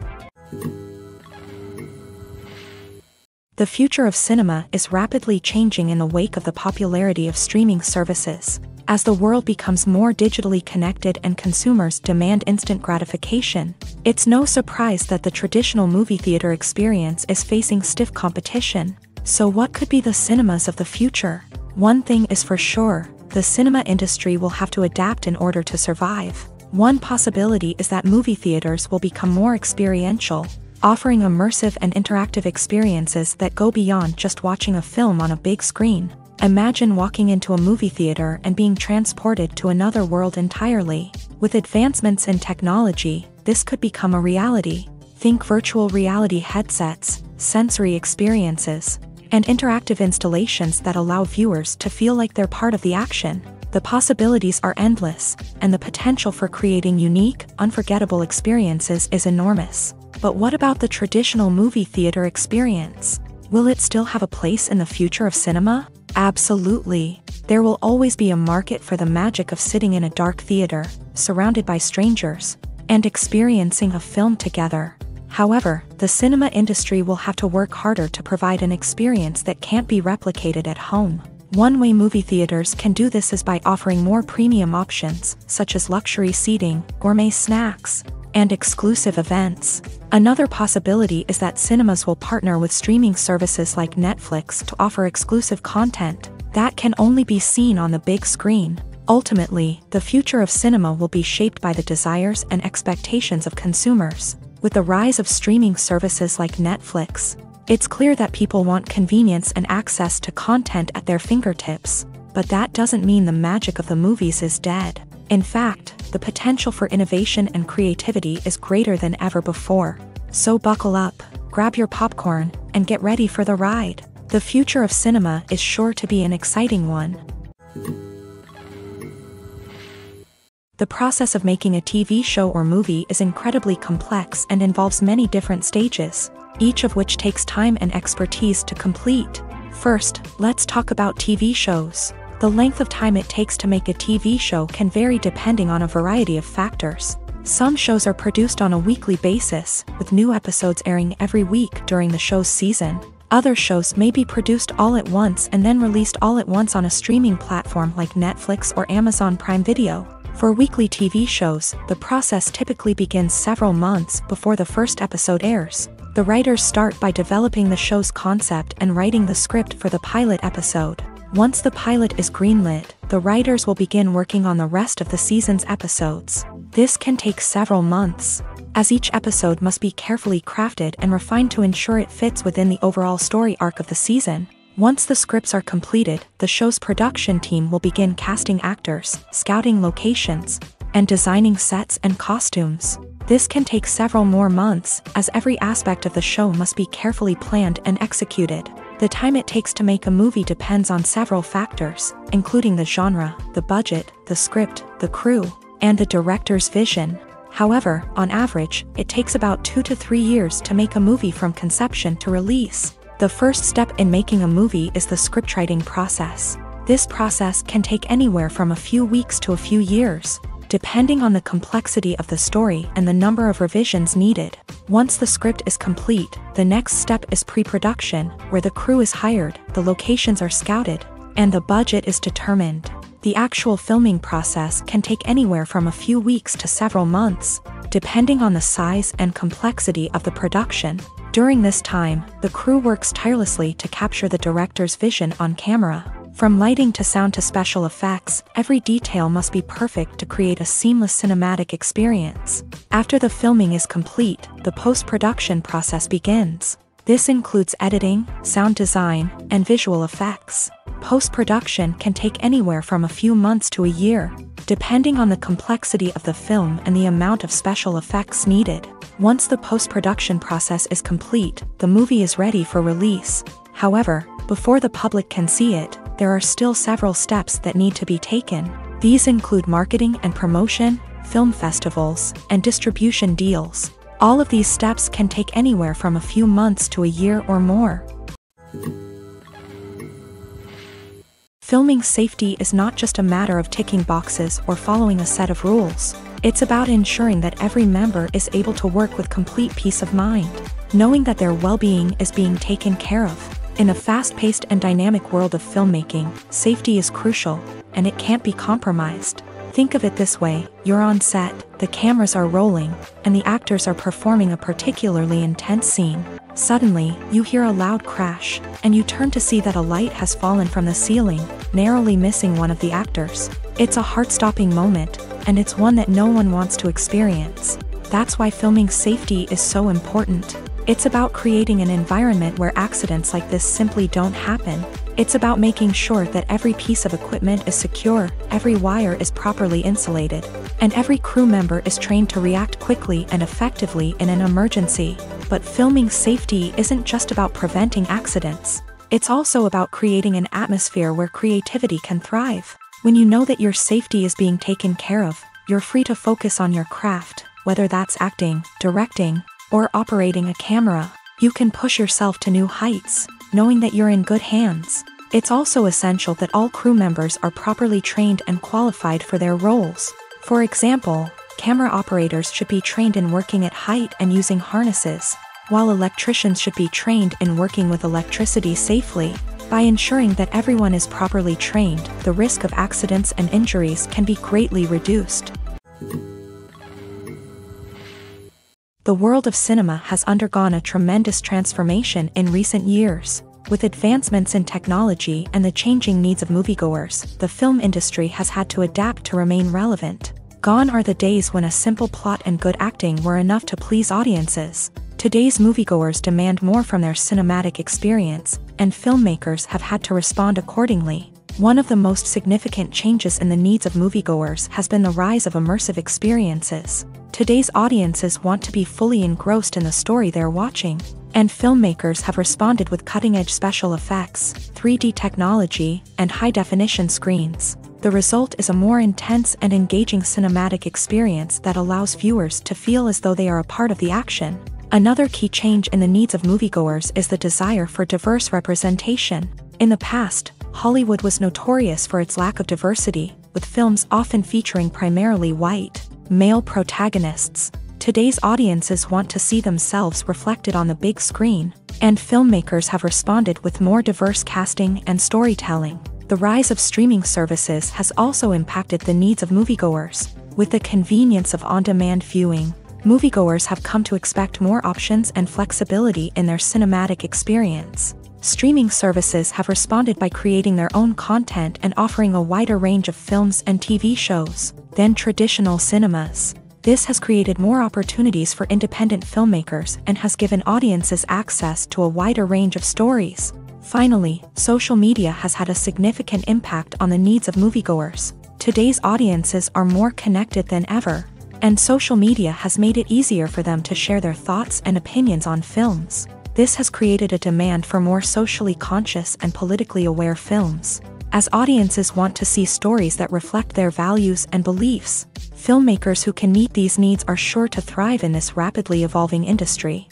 The future of cinema is rapidly changing in the wake of the popularity of streaming services. As the world becomes more digitally connected and consumers demand instant gratification, it's no surprise that the traditional movie theater experience is facing stiff competition. So what could be the cinemas of the future? One thing is for sure, the cinema industry will have to adapt in order to survive. One possibility is that movie theaters will become more experiential, offering immersive and interactive experiences that go beyond just watching a film on a big screen. Imagine walking into a movie theater and being transported to another world entirely. With advancements in technology, this could become a reality. Think virtual reality headsets, sensory experiences, and interactive installations that allow viewers to feel like they're part of the action. The possibilities are endless, and the potential for creating unique, unforgettable experiences is enormous. But what about the traditional movie theater experience? Will it still have a place in the future of cinema? Absolutely. There will always be a market for the magic of sitting in a dark theater, surrounded by strangers, and experiencing a film together. However, the cinema industry will have to work harder to provide an experience that can't be replicated at home. One way movie theaters can do this is by offering more premium options, such as luxury seating, gourmet snacks, and exclusive events. Another possibility is that cinemas will partner with streaming services like Netflix to offer exclusive content that can only be seen on the big screen. Ultimately, the future of cinema will be shaped by the desires and expectations of consumers. With the rise of streaming services like Netflix, it's clear that people want convenience and access to content at their fingertips. But that doesn't mean the magic of the movies is dead. In fact, the potential for innovation and creativity is greater than ever before. So buckle up, grab your popcorn, and get ready for the ride. The future of cinema is sure to be an exciting one. The process of making a TV show or movie is incredibly complex and involves many different stages, each of which takes time and expertise to complete. First, let's talk about TV shows. The length of time it takes to make a TV show can vary depending on a variety of factors. Some shows are produced on a weekly basis, with new episodes airing every week during the show's season. Other shows may be produced all at once and then released all at once on a streaming platform like Netflix or Amazon Prime Video. For weekly TV shows, the process typically begins several months before the first episode airs. The writers start by developing the show's concept and writing the script for the pilot episode. Once the pilot is greenlit, the writers will begin working on the rest of the season's episodes. This can take several months, as each episode must be carefully crafted and refined to ensure it fits within the overall story arc of the season. Once the scripts are completed, the show's production team will begin casting actors, scouting locations, and designing sets and costumes. This can take several more months, as every aspect of the show must be carefully planned and executed. The time it takes to make a movie depends on several factors, including the genre, the budget, the script, the crew, and the director's vision. However, on average, it takes about 2 to 3 years to make a movie from conception to release. The first step in making a movie is the scriptwriting process. This process can take anywhere from a few weeks to a few years, depending on the complexity of the story and the number of revisions needed. Once the script is complete, the next step is pre-production, where the crew is hired, the locations are scouted, and the budget is determined. The actual filming process can take anywhere from a few weeks to several months, depending on the size and complexity of the production. During this time, the crew works tirelessly to capture the director's vision on camera. From lighting to sound to special effects, every detail must be perfect to create a seamless cinematic experience. After the filming is complete, the post-production process begins. This includes editing, sound design, and visual effects. Post-production can take anywhere from a few months to a year, depending on the complexity of the film and the amount of special effects needed. Once the post-production process is complete, the movie is ready for release. However, before the public can see it, there are still several steps that need to be taken. These include marketing and promotion, film festivals, and distribution deals. All of these steps can take anywhere from a few months to a year or more. Filming safety is not just a matter of ticking boxes or following a set of rules. It's about ensuring that every member is able to work with complete peace of mind, knowing that their well-being is being taken care of. In a fast-paced and dynamic world of filmmaking, safety is crucial, and it can't be compromised. Think of it this way: you're on set, the cameras are rolling, and the actors are performing a particularly intense scene. Suddenly, you hear a loud crash, and you turn to see that a light has fallen from the ceiling, narrowly missing one of the actors. It's a heart-stopping moment, and it's one that no one wants to experience. That's why filming safety is so important. It's about creating an environment where accidents like this simply don't happen. It's about making sure that every piece of equipment is secure, every wire is properly insulated, and every crew member is trained to react quickly and effectively in an emergency. But filming safety isn't just about preventing accidents. It's also about creating an atmosphere where creativity can thrive. When you know that your safety is being taken care of, you're free to focus on your craft, whether that's acting, directing, or operating a camera. You can push yourself to new heights, knowing that you're in good hands. It's also essential that all crew members are properly trained and qualified for their roles. For example, camera operators should be trained in working at height and using harnesses, while electricians should be trained in working with electricity safely. By ensuring that everyone is properly trained, the risk of accidents and injuries can be greatly reduced. The world of cinema has undergone a tremendous transformation in recent years. With advancements in technology and the changing needs of moviegoers, the film industry has had to adapt to remain relevant. Gone are the days when a simple plot and good acting were enough to please audiences. Today's moviegoers demand more from their cinematic experience, and filmmakers have had to respond accordingly. One of the most significant changes in the needs of moviegoers has been the rise of immersive experiences. Today's audiences want to be fully engrossed in the story they're watching, and filmmakers have responded with cutting-edge special effects, 3D technology, and high-definition screens. The result is a more intense and engaging cinematic experience that allows viewers to feel as though they are a part of the action. Another key change in the needs of moviegoers is the desire for diverse representation. In the past, Hollywood was notorious for its lack of diversity, with films often featuring primarily white, male protagonists. Today's audiences want to see themselves reflected on the big screen, And filmmakers have responded with more diverse casting and storytelling. The rise of streaming services has also impacted the needs of moviegoers. With the convenience of on-demand viewing, moviegoers have come to expect more options and flexibility in their cinematic experience. Streaming services have responded by creating their own content and offering a wider range of films and TV shows than traditional cinemas. This has created more opportunities for independent filmmakers and has given audiences access to a wider range of stories. Finally, social media has had a significant impact on the needs of moviegoers. Today's audiences are more connected than ever, and social media has made it easier for them to share their thoughts and opinions on films. This has created a demand for more socially conscious and politically aware films. As audiences want to see stories that reflect their values and beliefs, filmmakers who can meet these needs are sure to thrive in this rapidly evolving industry.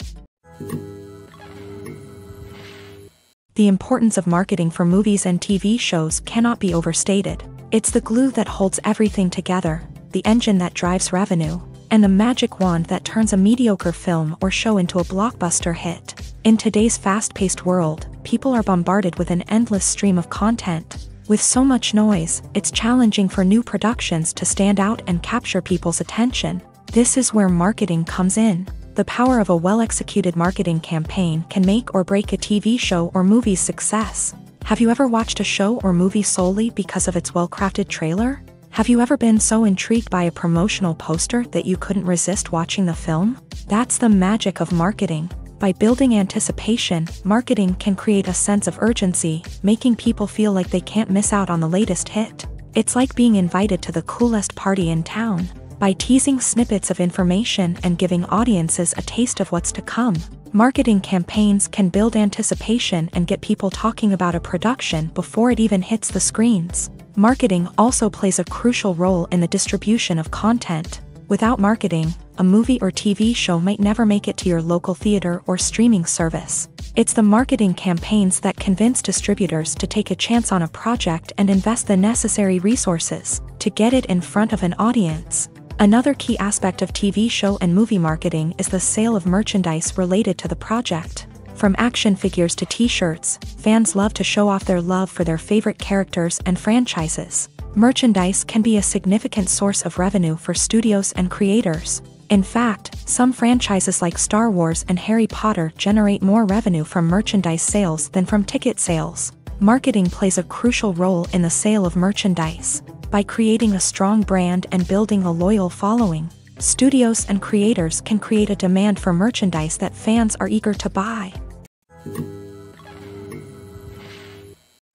The importance of marketing for movies and TV shows cannot be overstated. It's the glue that holds everything together, the engine that drives revenue, and the magic wand that turns a mediocre film or show into a blockbuster hit. In today's fast-paced world, people are bombarded with an endless stream of content. With so much noise, it's challenging for new productions to stand out and capture people's attention. This is where marketing comes in. The power of a well-executed marketing campaign can make or break a TV show or movie's success. Have you ever watched a show or movie solely because of its well-crafted trailer? Have you ever been so intrigued by a promotional poster that you couldn't resist watching the film? That's the magic of marketing. By building anticipation, marketing can create a sense of urgency, making people feel like they can't miss out on the latest hit. It's like being invited to the coolest party in town. By teasing snippets of information and giving audiences a taste of what's to come, marketing campaigns can build anticipation and get people talking about a production before it even hits the screens. Marketing also plays a crucial role in the distribution of content. Without marketing, a movie or TV show might never make it to your local theater or streaming service. It's the marketing campaigns that convince distributors to take a chance on a project and invest the necessary resources to get it in front of an audience. Another key aspect of TV show and movie marketing is the sale of merchandise related to the project. From action figures to t-shirts, fans love to show off their love for their favorite characters and franchises. Merchandise can be a significant source of revenue for studios and creators. In fact, some franchises like Star Wars and Harry Potter generate more revenue from merchandise sales than from ticket sales. Marketing plays a crucial role in the sale of merchandise. By creating a strong brand and building a loyal following, studios and creators can create a demand for merchandise that fans are eager to buy.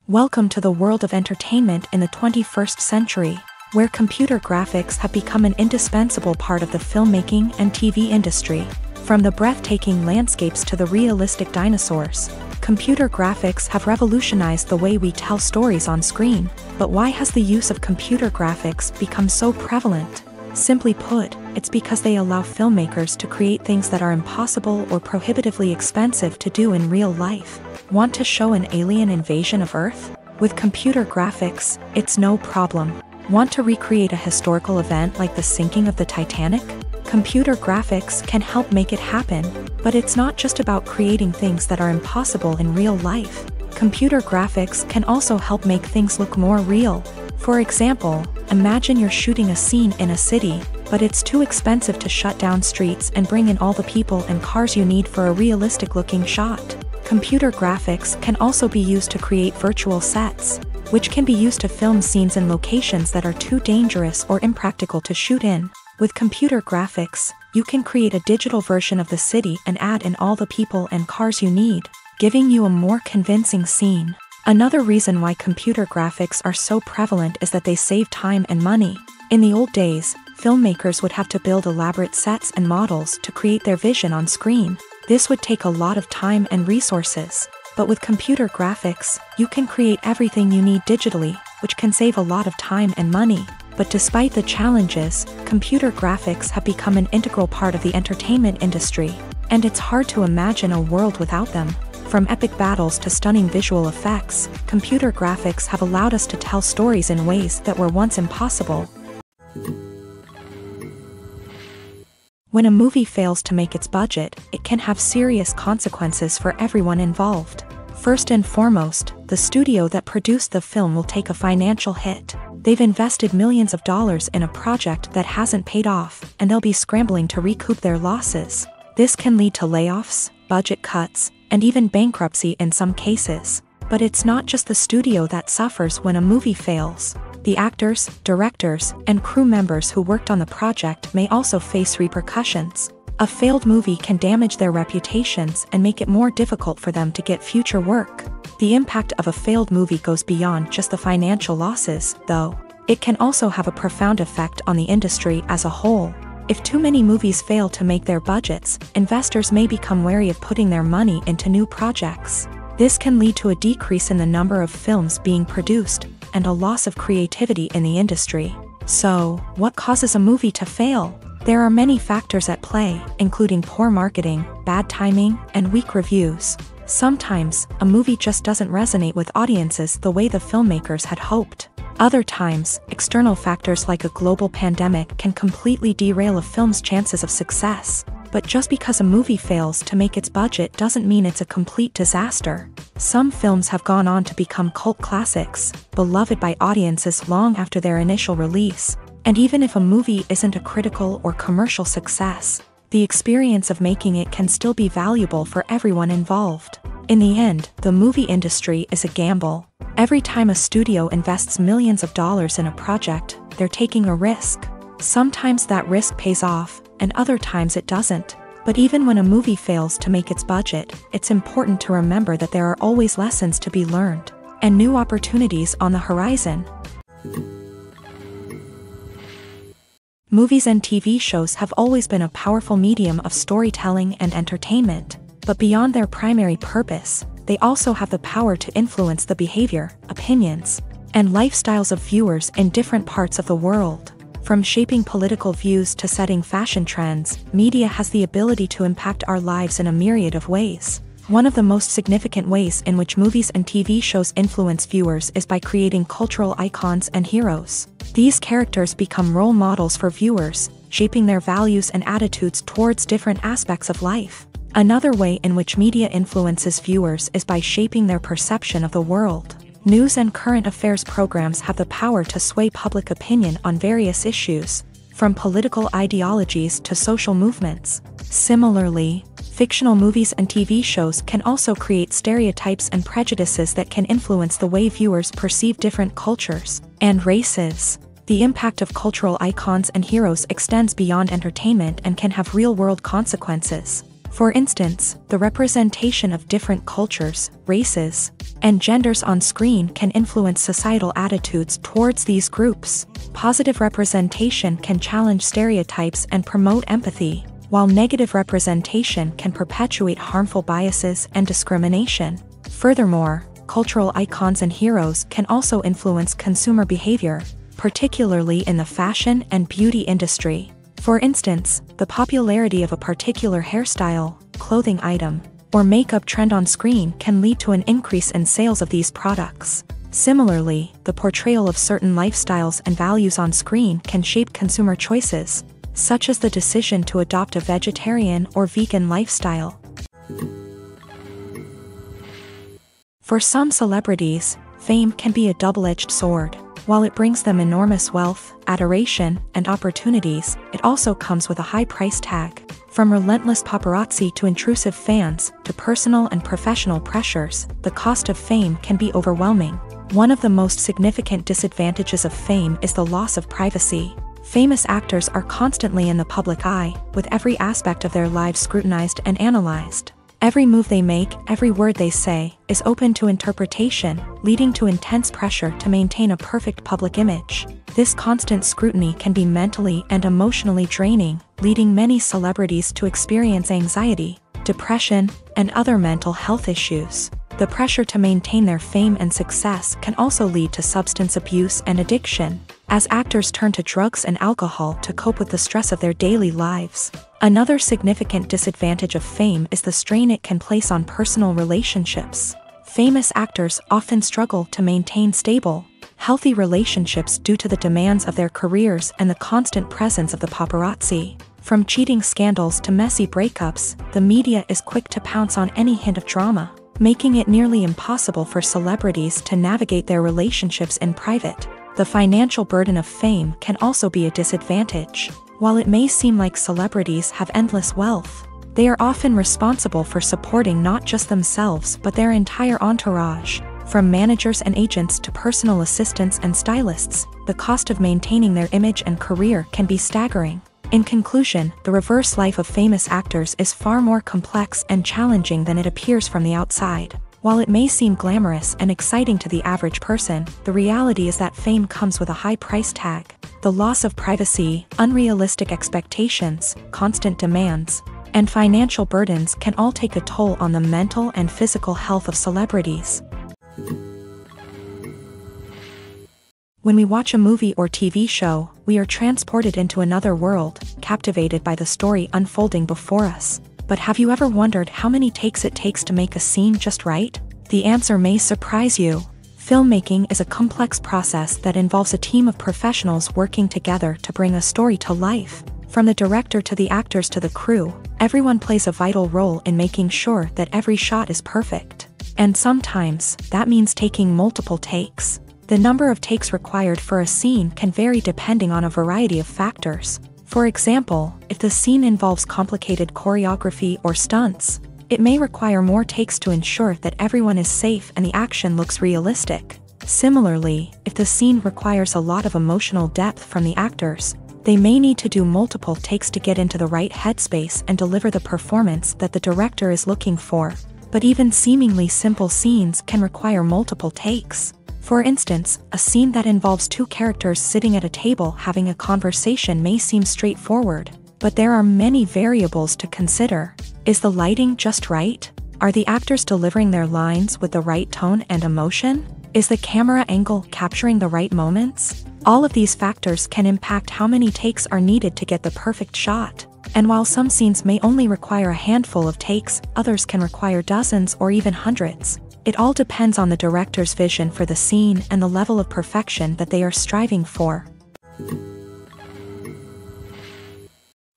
Welcome to the world of entertainment in the 21st century, where computer graphics have become an indispensable part of the filmmaking and TV industry. From the breathtaking landscapes to the realistic dinosaurs, computer graphics have revolutionized the way we tell stories on screen. But why has the use of computer graphics become so prevalent? Simply put, it's because they allow filmmakers to create things that are impossible or prohibitively expensive to do in real life. Want to show an alien invasion of Earth? With computer graphics, it's no problem. Want to recreate a historical event like the sinking of the Titanic? Computer graphics can help make it happen, but it's not just about creating things that are impossible in real life. Computer graphics can also help make things look more real. For example, imagine you're shooting a scene in a city, but it's too expensive to shut down streets and bring in all the people and cars you need for a realistic-looking shot. Computer graphics can also be used to create virtual sets, which can be used to film scenes in locations that are too dangerous or impractical to shoot in. With computer graphics, you can create a digital version of the city and add in all the people and cars you need, giving you a more convincing scene. Another reason why computer graphics are so prevalent is that they save time and money. In the old days, filmmakers would have to build elaborate sets and models to create their vision on screen. This would take a lot of time and resources. But with computer graphics, you can create everything you need digitally, which can save a lot of time and money. But despite the challenges, computer graphics have become an integral part of the entertainment industry, and it's hard to imagine a world without them. From epic battles to stunning visual effects, computer graphics have allowed us to tell stories in ways that were once impossible. When a movie fails to make its budget, it can have serious consequences for everyone involved. First and foremost, the studio that produced the film will take a financial hit. They've invested millions of dollars in a project that hasn't paid off, and they'll be scrambling to recoup their losses. This can lead to layoffs, budget cuts, and even bankruptcy in some cases. But it's not just the studio that suffers when a movie fails. The actors, directors, and crew members who worked on the project may also face repercussions. A failed movie can damage their reputations and make it more difficult for them to get future work. The impact of a failed movie goes beyond just the financial losses, though. It can also have a profound effect on the industry as a whole. If too many movies fail to make their budgets, investors may become wary of putting their money into new projects. This can lead to a decrease in the number of films being produced, and a loss of creativity in the industry. So, what causes a movie to fail? There are many factors at play, including poor marketing, bad timing, and weak reviews. Sometimes, a movie just doesn't resonate with audiences the way the filmmakers had hoped. Other times, external factors like a global pandemic can completely derail a film's chances of success. But just because a movie fails to make its budget doesn't mean it's a complete disaster. Some films have gone on to become cult classics, beloved by audiences long after their initial release. And even if a movie isn't a critical or commercial success, the experience of making it can still be valuable for everyone involved. In the end, the movie industry is a gamble. Every time a studio invests millions of dollars in a project, they're taking a risk. Sometimes that risk pays off, and other times it doesn't. But even when a movie fails to make its budget, it's important to remember that there are always lessons to be learned, and new opportunities on the horizon. Movies and TV shows have always been a powerful medium of storytelling and entertainment, but beyond their primary purpose, they also have the power to influence the behavior, opinions, and lifestyles of viewers in different parts of the world. From shaping political views to setting fashion trends, media has the ability to impact our lives in a myriad of ways. One of the most significant ways in which movies and TV shows influence viewers is by creating cultural icons and heroes. These characters become role models for viewers, shaping their values and attitudes towards different aspects of life. Another way in which media influences viewers is by shaping their perception of the world. News and current affairs programs have the power to sway public opinion on various issues, from political ideologies to social movements. Similarly, fictional movies and TV shows can also create stereotypes and prejudices that can influence the way viewers perceive different cultures and races. The impact of cultural icons and heroes extends beyond entertainment and can have real-world consequences. For instance, the representation of different cultures, races, and genders on screen can influence societal attitudes towards these groups. Positive representation can challenge stereotypes and promote empathy, while negative representation can perpetuate harmful biases and discrimination. Furthermore, cultural icons and heroes can also influence consumer behavior, particularly in the fashion and beauty industry. For instance, the popularity of a particular hairstyle, clothing item, or makeup trend on screen can lead to an increase in sales of these products. Similarly, the portrayal of certain lifestyles and values on screen can shape consumer choices, such as the decision to adopt a vegetarian or vegan lifestyle. For some celebrities, fame can be a double-edged sword. While it brings them enormous wealth, adoration, and opportunities, it also comes with a high price tag. From relentless paparazzi to intrusive fans, to personal and professional pressures, the cost of fame can be overwhelming. One of the most significant disadvantages of fame is the loss of privacy. Famous actors are constantly in the public eye, with every aspect of their lives scrutinized and analyzed. Every move they make, every word they say, is open to interpretation, leading to intense pressure to maintain a perfect public image. This constant scrutiny can be mentally and emotionally draining, leading many celebrities to experience anxiety, depression, and other mental health issues. The pressure to maintain their fame and success can also lead to substance abuse and addiction, as actors turn to drugs and alcohol to cope with the stress of their daily lives. Another significant disadvantage of fame is the strain it can place on personal relationships. Famous actors often struggle to maintain stable, healthy relationships due to the demands of their careers and the constant presence of the paparazzi. From cheating scandals to messy breakups, the media is quick to pounce on any hint of drama, making it nearly impossible for celebrities to navigate their relationships in private. The financial burden of fame can also be a disadvantage. While it may seem like celebrities have endless wealth, they are often responsible for supporting not just themselves but their entire entourage. From managers and agents to personal assistants and stylists, the cost of maintaining their image and career can be staggering. In conclusion, the reverse life of famous actors is far more complex and challenging than it appears from the outside. While it may seem glamorous and exciting to the average person, the reality is that fame comes with a high price tag. The loss of privacy, unrealistic expectations, constant demands, and financial burdens can all take a toll on the mental and physical health of celebrities. When we watch a movie or TV show, we are transported into another world, captivated by the story unfolding before us. But have you ever wondered how many takes it takes to make a scene just right? The answer may surprise you. Filmmaking is a complex process that involves a team of professionals working together to bring a story to life. From the director to the actors to the crew, everyone plays a vital role in making sure that every shot is perfect. And sometimes, that means taking multiple takes. The number of takes required for a scene can vary depending on a variety of factors. For example, if the scene involves complicated choreography or stunts, it may require more takes to ensure that everyone is safe and the action looks realistic. Similarly, if the scene requires a lot of emotional depth from the actors, they may need to do multiple takes to get into the right headspace and deliver the performance that the director is looking for. But even seemingly simple scenes can require multiple takes. For instance, a scene that involves two characters sitting at a table having a conversation may seem straightforward, but there are many variables to consider. Is the lighting just right? Are the actors delivering their lines with the right tone and emotion? Is the camera angle capturing the right moments? All of these factors can impact how many takes are needed to get the perfect shot. And while some scenes may only require a handful of takes, others can require dozens or even hundreds. It all depends on the director's vision for the scene and the level of perfection that they are striving for.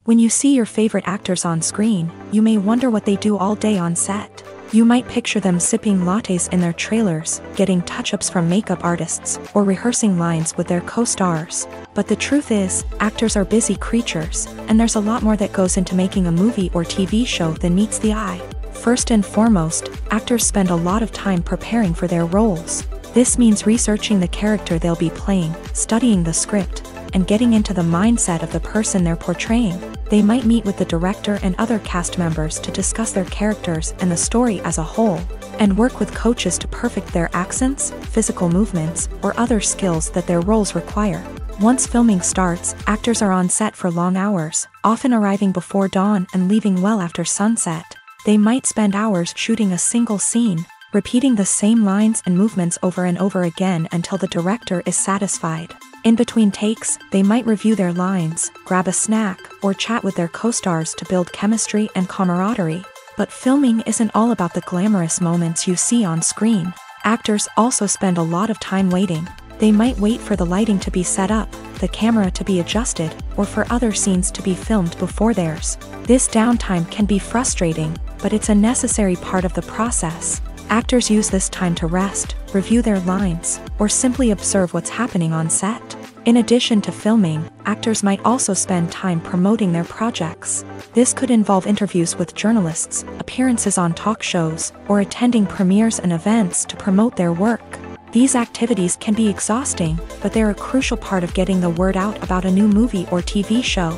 When you see your favorite actors on screen, you may wonder what they do all day on set. You might picture them sipping lattes in their trailers, getting touch-ups from makeup artists, or rehearsing lines with their co-stars. But the truth is, actors are busy creatures, and there's a lot more that goes into making a movie or TV show than meets the eye. First and foremost, actors spend a lot of time preparing for their roles. This means researching the character they'll be playing, studying the script, and getting into the mindset of the person they're portraying. They might meet with the director and other cast members to discuss their characters and the story as a whole, and work with coaches to perfect their accents, physical movements, or other skills that their roles require. Once filming starts, actors are on set for long hours, often arriving before dawn and leaving well after sunset. They might spend hours shooting a single scene, repeating the same lines and movements over and over again until the director is satisfied. In between takes, they might review their lines, grab a snack, or chat with their co-stars to build chemistry and camaraderie. But filming isn't all about the glamorous moments you see on screen. Actors also spend a lot of time waiting. They might wait for the lighting to be set up, the camera to be adjusted, or for other scenes to be filmed before theirs. This downtime can be frustrating, but it's a necessary part of the process. Actors use this time to rest, review their lines, or simply observe what's happening on set. In addition to filming, actors might also spend time promoting their projects. This could involve interviews with journalists, appearances on talk shows, or attending premieres and events to promote their work. These activities can be exhausting, but they're a crucial part of getting the word out about a new movie or TV show.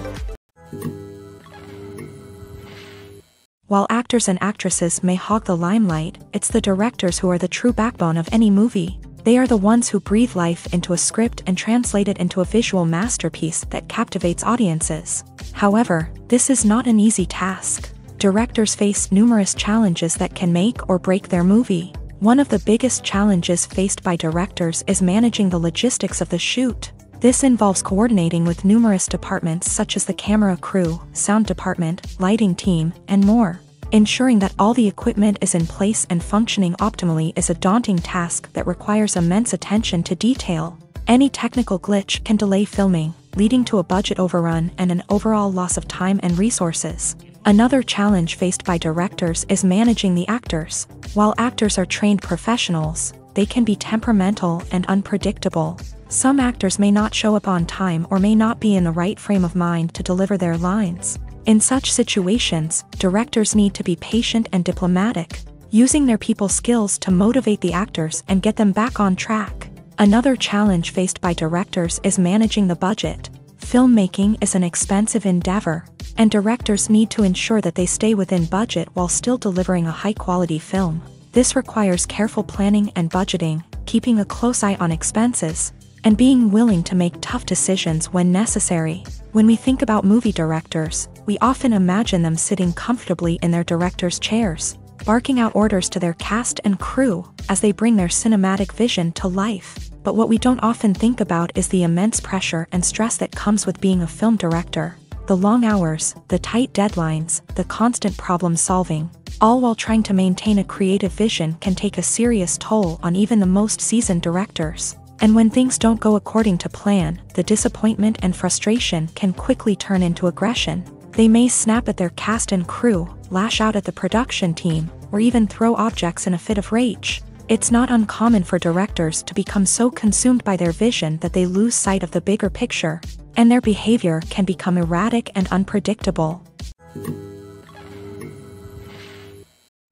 While actors and actresses may hog the limelight, it's the directors who are the true backbone of any movie. They are the ones who breathe life into a script and translate it into a visual masterpiece that captivates audiences. However, this is not an easy task. Directors face numerous challenges that can make or break their movie. One of the biggest challenges faced by directors is managing the logistics of the shoot. This involves coordinating with numerous departments such as the camera crew, sound department, lighting team, and more. Ensuring that all the equipment is in place and functioning optimally is a daunting task that requires immense attention to detail. Any technical glitch can delay filming, leading to a budget overrun and an overall loss of time and resources. Another challenge faced by directors is managing the actors. While actors are trained professionals, they can be temperamental and unpredictable. Some actors may not show up on time or may not be in the right frame of mind to deliver their lines. In such situations, directors need to be patient and diplomatic, using their people skills to motivate the actors and get them back on track. Another challenge faced by directors is managing the budget. Filmmaking is an expensive endeavor, and directors need to ensure that they stay within budget while still delivering a high-quality film. This requires careful planning and budgeting, keeping a close eye on expenses, and being willing to make tough decisions when necessary. When we think about movie directors, we often imagine them sitting comfortably in their director's chairs, barking out orders to their cast and crew as they bring their cinematic vision to life. But what we don't often think about is the immense pressure and stress that comes with being a film director. The long hours, the tight deadlines, the constant problem solving, all while trying to maintain a creative vision can take a serious toll on even the most seasoned directors. And when things don't go according to plan, the disappointment and frustration can quickly turn into aggression. They may snap at their cast and crew, lash out at the production team, or even throw objects in a fit of rage. It's not uncommon for directors to become so consumed by their vision that they lose sight of the bigger picture, and their behavior can become erratic and unpredictable.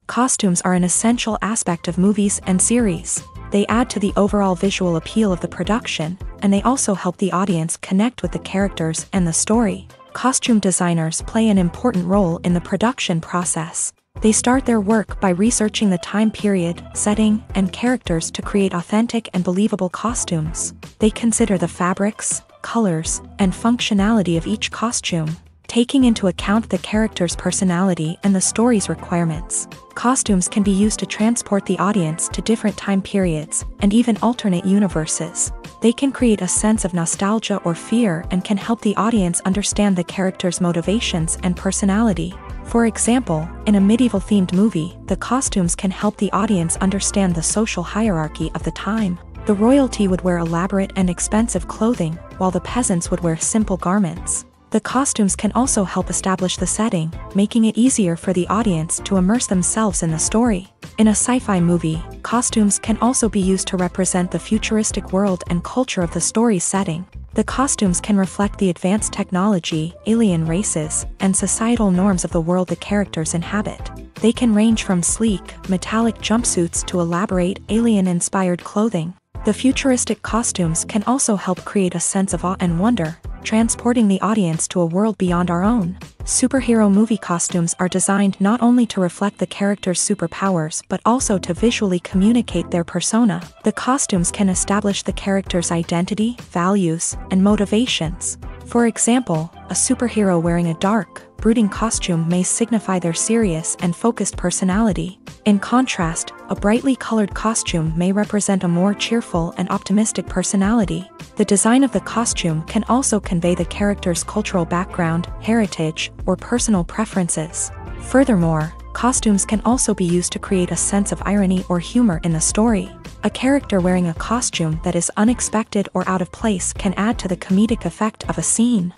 Costumes are an essential aspect of movies and series. They add to the overall visual appeal of the production, and they also help the audience connect with the characters and the story. Costume designers play an important role in the production process. They start their work by researching the time period, setting, and characters to create authentic and believable costumes. They consider the fabrics, colors, and functionality of each costume, taking into account the character's personality and the story's requirements. Costumes can be used to transport the audience to different time periods and even alternate universes. They can create a sense of nostalgia or fear and can help the audience understand the character's motivations and personality. For example, in a medieval-themed movie, the costumes can help the audience understand the social hierarchy of the time. The royalty would wear elaborate and expensive clothing, while the peasants would wear simple garments. The costumes can also help establish the setting, making it easier for the audience to immerse themselves in the story. In a sci-fi movie, costumes can also be used to represent the futuristic world and culture of the story's setting. The costumes can reflect the advanced technology, alien races, and societal norms of the world the characters inhabit. They can range from sleek, metallic jumpsuits to elaborate, alien-inspired clothing. The futuristic costumes can also help create a sense of awe and wonder, transporting the audience to a world beyond our own. Superhero movie costumes are designed not only to reflect the character's superpowers but also to visually communicate their persona. The costumes can establish the character's identity, values, and motivations. For example, a superhero wearing a dark, brooding costume may signify their serious and focused personality. In contrast, a brightly colored costume may represent a more cheerful and optimistic personality. The design of the costume can also convey the character's cultural background, heritage, or personal preferences. Furthermore, costumes can also be used to create a sense of irony or humor in the story. A character wearing a costume that is unexpected or out of place can add to the comedic effect of a scene.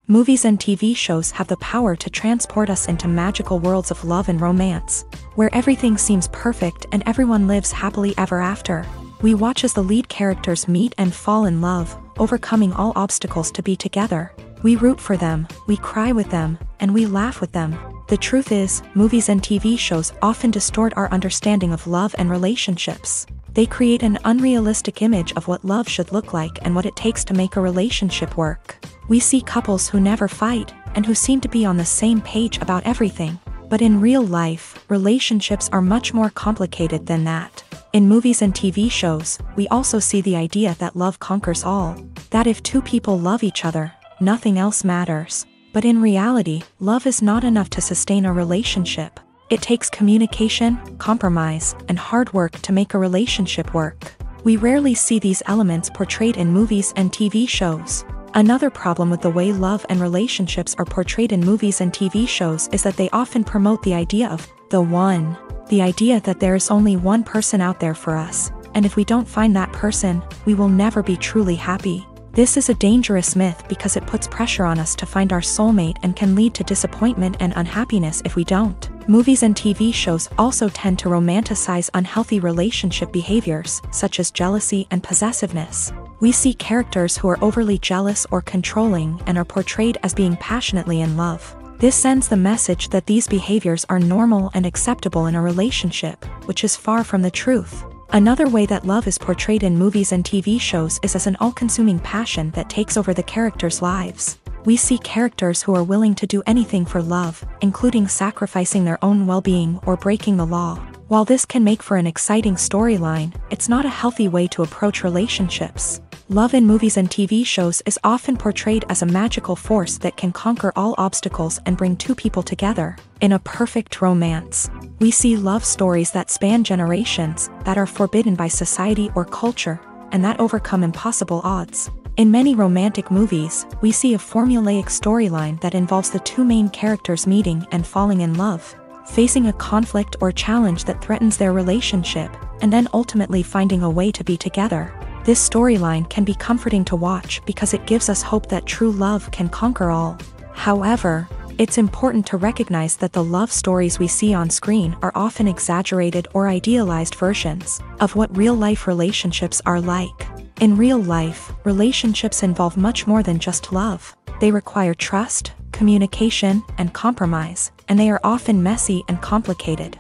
Movies and TV shows have the power to transport us into magical worlds of love and romance, where everything seems perfect and everyone lives happily ever after. We watch as the lead characters meet and fall in love, overcoming all obstacles to be together. We root for them, we cry with them, and we laugh with them. The truth is, movies and TV shows often distort our understanding of love and relationships. They create an unrealistic image of what love should look like and what it takes to make a relationship work. We see couples who never fight, and who seem to be on the same page about everything. But in real life, relationships are much more complicated than that. In movies and TV shows, we also see the idea that love conquers all. That if two people love each other, nothing else matters. But in reality, love is not enough to sustain a relationship. It takes communication, compromise, and hard work to make a relationship work. We rarely see these elements portrayed in movies and TV shows. Another problem with the way love and relationships are portrayed in movies and TV shows is that they often promote the idea of the one. The idea that there is only one person out there for us. and if we don't find that person, we will never be truly happy. This is a dangerous myth because it puts pressure on us to find our soulmate and can lead to disappointment and unhappiness if we don't. Movies and TV shows also tend to romanticize unhealthy relationship behaviors, such as jealousy and possessiveness. We see characters who are overly jealous or controlling and are portrayed as being passionately in love. This sends the message that these behaviors are normal and acceptable in a relationship, which is far from the truth. Another way that love is portrayed in movies and TV shows is as an all-consuming passion that takes over the characters' lives. We see characters who are willing to do anything for love, including sacrificing their own well-being or breaking the law. While this can make for an exciting storyline, it's not a healthy way to approach relationships. Love in movies and TV shows is often portrayed as a magical force that can conquer all obstacles and bring two people together. In a perfect romance, we see love stories that span generations, that are forbidden by society or culture, and that overcome impossible odds. In many romantic movies, we see a formulaic storyline that involves the two main characters meeting and falling in love, facing a conflict or challenge that threatens their relationship, and then ultimately finding a way to be together. This storyline can be comforting to watch because it gives us hope that true love can conquer all. However, it's important to recognize that the love stories we see on screen are often exaggerated or idealized versions of what real-life relationships are like. In real life, relationships involve much more than just love. They require trust, communication, and compromise, and they are often messy and complicated.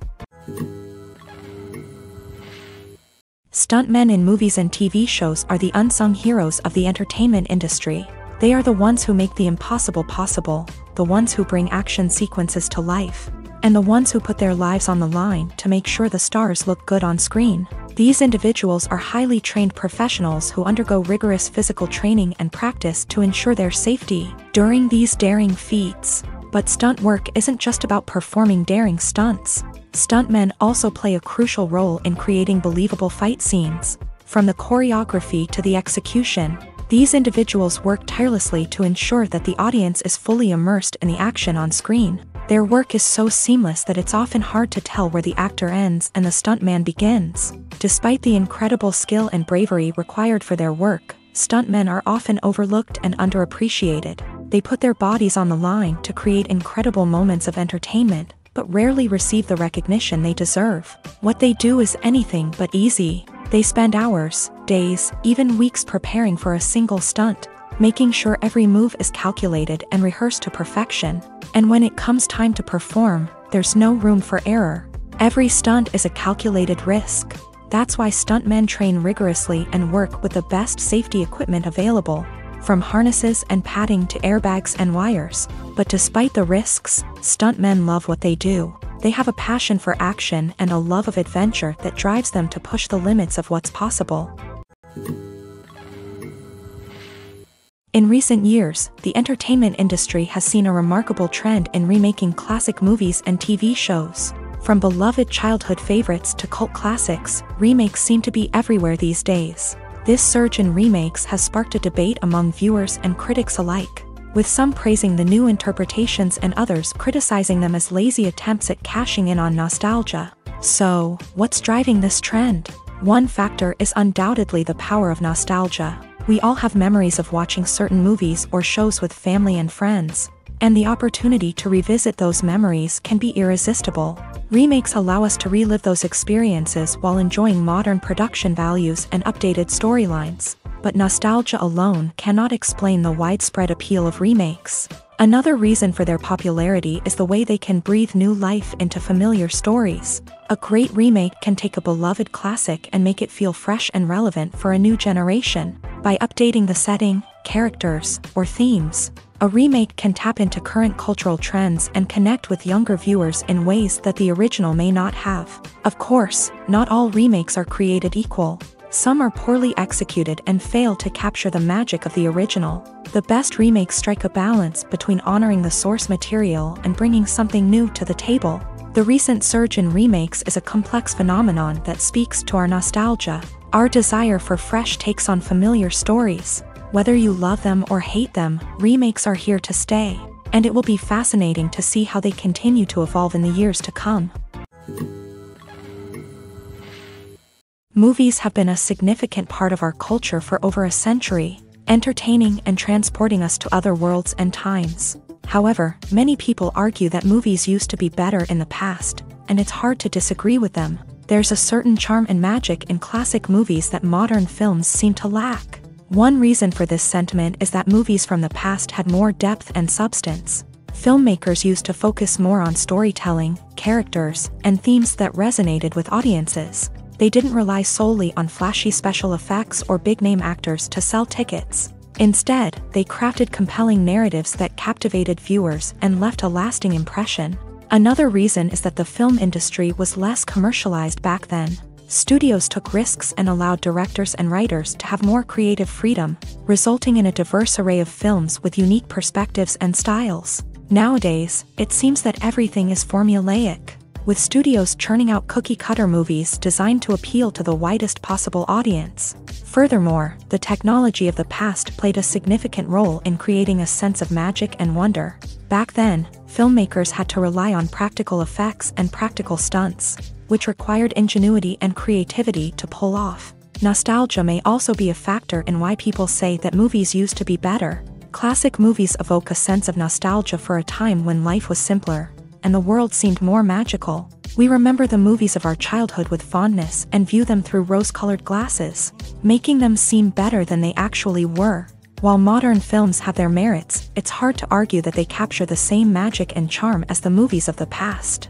Stuntmen in movies and TV shows are the unsung heroes of the entertainment industry. They are the ones who make the impossible possible, the ones who bring action sequences to life, and the ones who put their lives on the line to make sure the stars look good on screen. These individuals are highly trained professionals who undergo rigorous physical training and practice to ensure their safety during these daring feats. But stunt work isn't just about performing daring stunts. Stuntmen also play a crucial role in creating believable fight scenes. From the choreography to the execution, these individuals work tirelessly to ensure that the audience is fully immersed in the action on screen. Their work is so seamless that it's often hard to tell where the actor ends and the stuntman begins. Despite the incredible skill and bravery required for their work, stuntmen are often overlooked and underappreciated. They put their bodies on the line to create incredible moments of entertainment, but rarely receive the recognition they deserve. What they do is anything but easy. They spend hours, days, even weeks preparing for a single stunt, making sure every move is calculated and rehearsed to perfection. And when it comes time to perform, there's no room for error. Every stunt is a calculated risk. That's why stuntmen train rigorously and work with the best safety equipment available, from harnesses and padding to airbags and wires. But despite the risks, stuntmen love what they do. They have a passion for action and a love of adventure that drives them to push the limits of what's possible. In recent years, the entertainment industry has seen a remarkable trend in remaking classic movies and TV shows. From beloved childhood favorites to cult classics, remakes seem to be everywhere these days. This surge in remakes has sparked a debate among viewers and critics alike, with some praising the new interpretations and others criticizing them as lazy attempts at cashing in on nostalgia. So, what's driving this trend? One factor is undoubtedly the power of nostalgia. We all have memories of watching certain movies or shows with family and friends, and the opportunity to revisit those memories can be irresistible. Remakes allow us to relive those experiences while enjoying modern production values and updated storylines. But nostalgia alone cannot explain the widespread appeal of remakes. Another reason for their popularity is the way they can breathe new life into familiar stories. A great remake can take a beloved classic and make it feel fresh and relevant for a new generation. By updating the setting, characters, or themes, a remake can tap into current cultural trends and connect with younger viewers in ways that the original may not have. Of course, not all remakes are created equal. Some are poorly executed and fail to capture the magic of the original. The best remakes strike a balance between honoring the source material and bringing something new to the table. The recent surge in remakes is a complex phenomenon that speaks to our nostalgia, our desire for fresh takes on familiar stories. Whether you love them or hate them, remakes are here to stay, and it will be fascinating to see how they continue to evolve in the years to come. Movies have been a significant part of our culture for over a century, entertaining and transporting us to other worlds and times. However, many people argue that movies used to be better in the past, and it's hard to disagree with them. There's a certain charm and magic in classic movies that modern films seem to lack. One reason for this sentiment is that movies from the past had more depth and substance. Filmmakers used to focus more on storytelling, characters, and themes that resonated with audiences. They didn't rely solely on flashy special effects or big-name actors to sell tickets. Instead, they crafted compelling narratives that captivated viewers and left a lasting impression. Another reason is that the film industry was less commercialized back then. Studios took risks and allowed directors and writers to have more creative freedom, resulting in a diverse array of films with unique perspectives and styles. Nowadays, it seems that everything is formulaic, with studios churning out cookie-cutter movies designed to appeal to the widest possible audience. Furthermore, the technology of the past played a significant role in creating a sense of magic and wonder. Back then, filmmakers had to rely on practical effects and practical stunts, which required ingenuity and creativity to pull off. Nostalgia may also be a factor in why people say that movies used to be better. Classic movies evoke a sense of nostalgia for a time when life was simpler, and the world seemed more magical. We remember the movies of our childhood with fondness and view them through rose-colored glasses, making them seem better than they actually were. While modern films have their merits, it's hard to argue that they capture the same magic and charm as the movies of the past.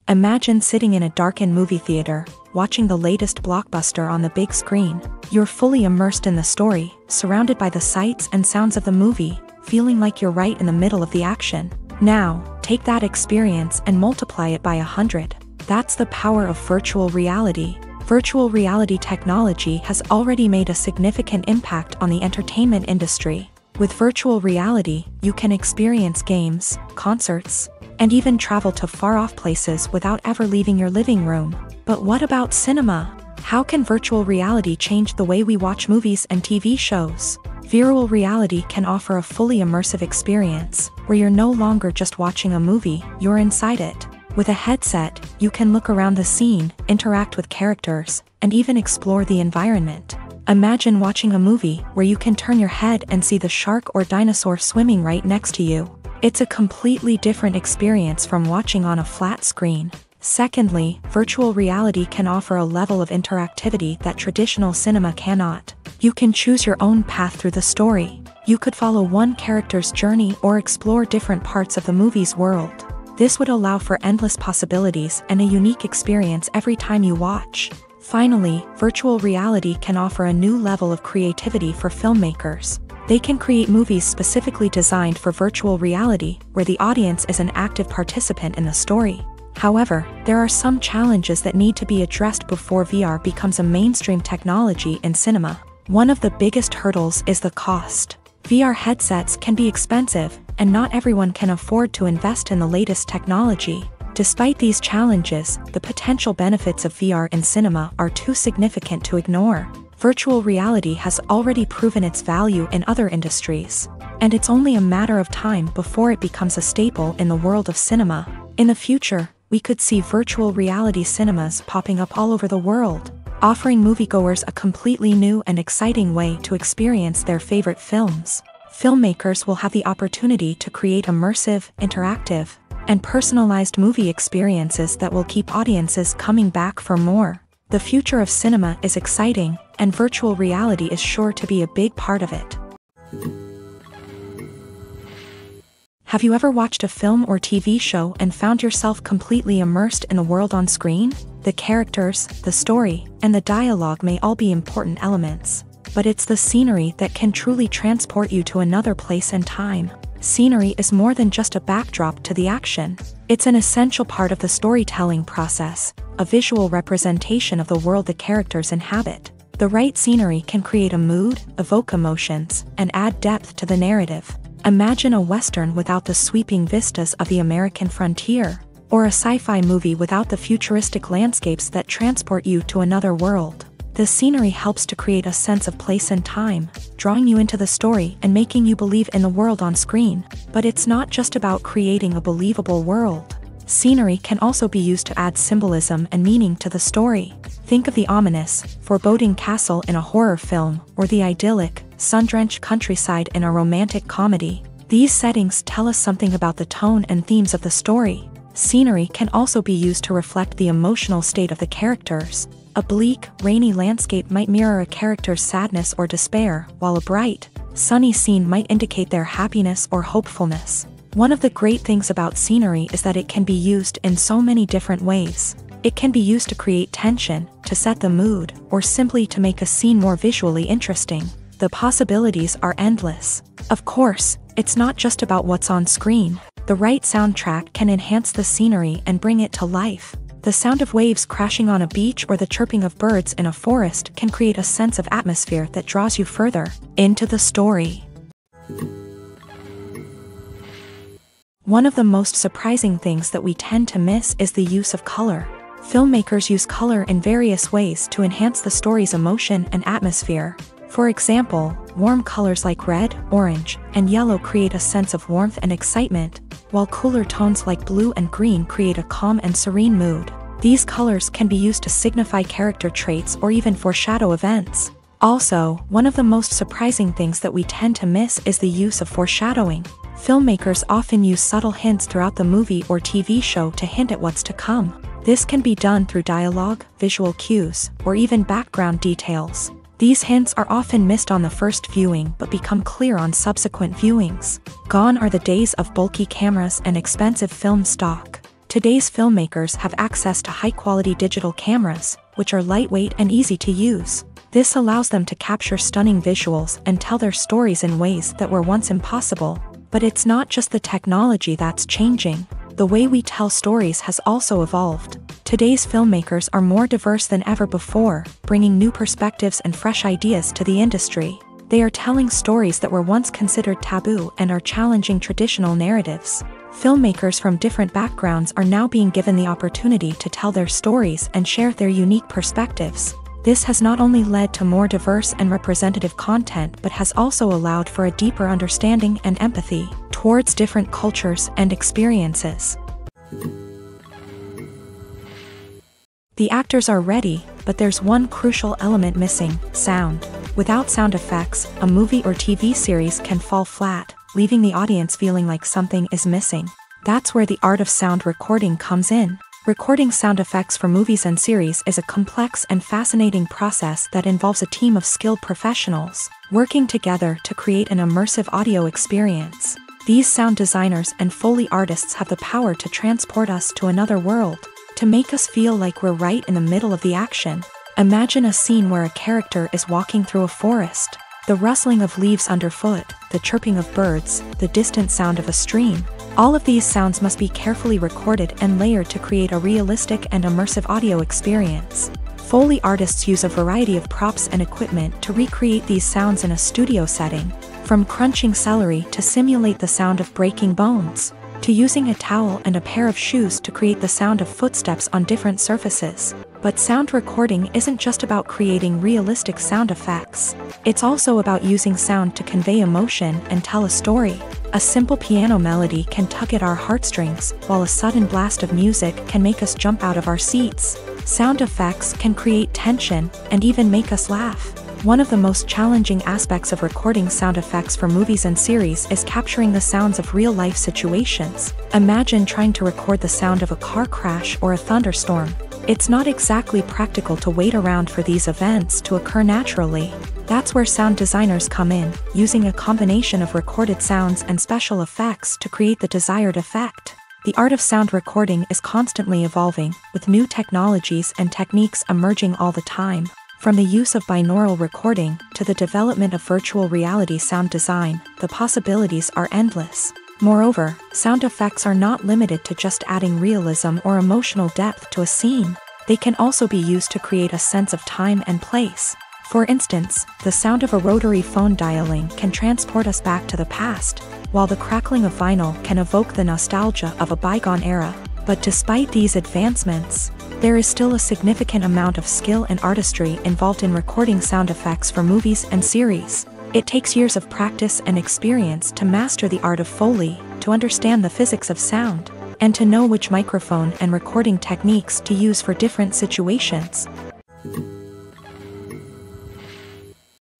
Imagine sitting in a darkened movie theater, watching the latest blockbuster on the big screen. You're fully immersed in the story, surrounded by the sights and sounds of the movie, feeling like you're right in the middle of the action. Now, take that experience and multiply it by 100. That's the power of virtual reality. Virtual reality technology has already made a significant impact on the entertainment industry. With virtual reality, you can experience games, concerts, and even travel to far-off places without ever leaving your living room. But what about cinema? How can virtual reality change the way we watch movies and TV shows? Virtual reality can offer a fully immersive experience, where you're no longer just watching a movie, you're inside it. With a headset, you can look around the scene, interact with characters, and even explore the environment. Imagine watching a movie where you can turn your head and see the shark or dinosaur swimming right next to you. It's a completely different experience from watching on a flat screen. Secondly, virtual reality can offer a level of interactivity that traditional cinema cannot. You can choose your own path through the story. You could follow one character's journey or explore different parts of the movie's world. This would allow for endless possibilities and a unique experience every time you watch. Finally, virtual reality can offer a new level of creativity for filmmakers. They can create movies specifically designed for virtual reality, where the audience is an active participant in the story. However, there are some challenges that need to be addressed before VR becomes a mainstream technology in cinema. One of the biggest hurdles is the cost. VR headsets can be expensive, and not everyone can afford to invest in the latest technology. Despite these challenges, the potential benefits of VR in cinema are too significant to ignore. Virtual reality has already proven its value in other industries, and it's only a matter of time before it becomes a staple in the world of cinema. In the future, we could see virtual reality cinemas popping up all over the world, offering moviegoers a completely new and exciting way to experience their favorite films. Filmmakers will have the opportunity to create immersive, interactive, and personalized movie experiences that will keep audiences coming back for more. The future of cinema is exciting, and virtual reality is sure to be a big part of it. Have you ever watched a film or TV show and found yourself completely immersed in the world on screen? The characters, the story, and the dialogue may all be important elements, but it's the scenery that can truly transport you to another place and time. Scenery is more than just a backdrop to the action. It's an essential part of the storytelling process, a visual representation of the world the characters inhabit. The right scenery can create a mood, evoke emotions, and add depth to the narrative. Imagine a Western without the sweeping vistas of the American frontier, or a sci-fi movie without the futuristic landscapes that transport you to another world. The scenery helps to create a sense of place and time, drawing you into the story and making you believe in the world on screen. But it's not just about creating a believable world. Scenery can also be used to add symbolism and meaning to the story. Think of the ominous, foreboding castle in a horror film, or the idyllic, sun-drenched countryside in a romantic comedy. These settings tell us something about the tone and themes of the story. Scenery can also be used to reflect the emotional state of the characters. A bleak, rainy landscape might mirror a character's sadness or despair, while a bright, sunny scene might indicate their happiness or hopefulness. One of the great things about scenery is that it can be used in so many different ways. It can be used to create tension, to set the mood, or simply to make a scene more visually interesting. The possibilities are endless. Of course, it's not just about what's on screen. The right soundtrack can enhance the scenery and bring it to life. The sound of waves crashing on a beach or the chirping of birds in a forest can create a sense of atmosphere that draws you further into the story. One of the most surprising things that we tend to miss is the use of color. Filmmakers use color in various ways to enhance the story's emotion and atmosphere. For example, warm colors like red, orange, and yellow create a sense of warmth and excitement, while cooler tones like blue and green create a calm and serene mood. These colors can be used to signify character traits or even foreshadow events. Also, one of the most surprising things that we tend to miss is the use of foreshadowing. Filmmakers often use subtle hints throughout the movie or TV show to hint at what's to come. This can be done through dialogue, visual cues, or even background details. These hints are often missed on the first viewing but become clear on subsequent viewings. Gone are the days of bulky cameras and expensive film stock. Today's filmmakers have access to high-quality digital cameras, which are lightweight and easy to use. This allows them to capture stunning visuals and tell their stories in ways that were once impossible. But it's not just the technology that's changing. The way we tell stories has also evolved. Today's filmmakers are more diverse than ever before, bringing new perspectives and fresh ideas to the industry. They are telling stories that were once considered taboo and are challenging traditional narratives. Filmmakers from different backgrounds are now being given the opportunity to tell their stories and share their unique perspectives. This has not only led to more diverse and representative content but has also allowed for a deeper understanding and empathy towards different cultures and experiences. The actors are ready, but there's one crucial element missing: sound. Without sound effects, a movie or TV series can fall flat, leaving the audience feeling like something is missing. That's where the art of sound recording comes in. Recording sound effects for movies and series is a complex and fascinating process that involves a team of skilled professionals working together to create an immersive audio experience. These sound designers and Foley artists have the power to transport us to another world, to make us feel like we're right in the middle of the action. Imagine a scene where a character is walking through a forest. The rustling of leaves underfoot, the chirping of birds, the distant sound of a stream. All of these sounds must be carefully recorded and layered to create a realistic and immersive audio experience. Foley artists use a variety of props and equipment to recreate these sounds in a studio setting, from crunching celery to simulate the sound of breaking bones, to using a towel and a pair of shoes to create the sound of footsteps on different surfaces. But sound recording isn't just about creating realistic sound effects. It's also about using sound to convey emotion and tell a story. A simple piano melody can tug at our heartstrings, while a sudden blast of music can make us jump out of our seats. Sound effects can create tension and even make us laugh. One of the most challenging aspects of recording sound effects for movies and series is capturing the sounds of real-life situations. Imagine trying to record the sound of a car crash or a thunderstorm. It's not exactly practical to wait around for these events to occur naturally. That's where sound designers come in, using a combination of recorded sounds and special effects to create the desired effect. The art of sound recording is constantly evolving, with new technologies and techniques emerging all the time. From the use of binaural recording to the development of virtual reality sound design, the possibilities are endless. Moreover, sound effects are not limited to just adding realism or emotional depth to a scene. They can also be used to create a sense of time and place. For instance, the sound of a rotary phone dialing can transport us back to the past, while the crackling of vinyl can evoke the nostalgia of a bygone era. But despite these advancements, there is still a significant amount of skill and artistry involved in recording sound effects for movies and series. It takes years of practice and experience to master the art of Foley, to understand the physics of sound, and to know which microphone and recording techniques to use for different situations.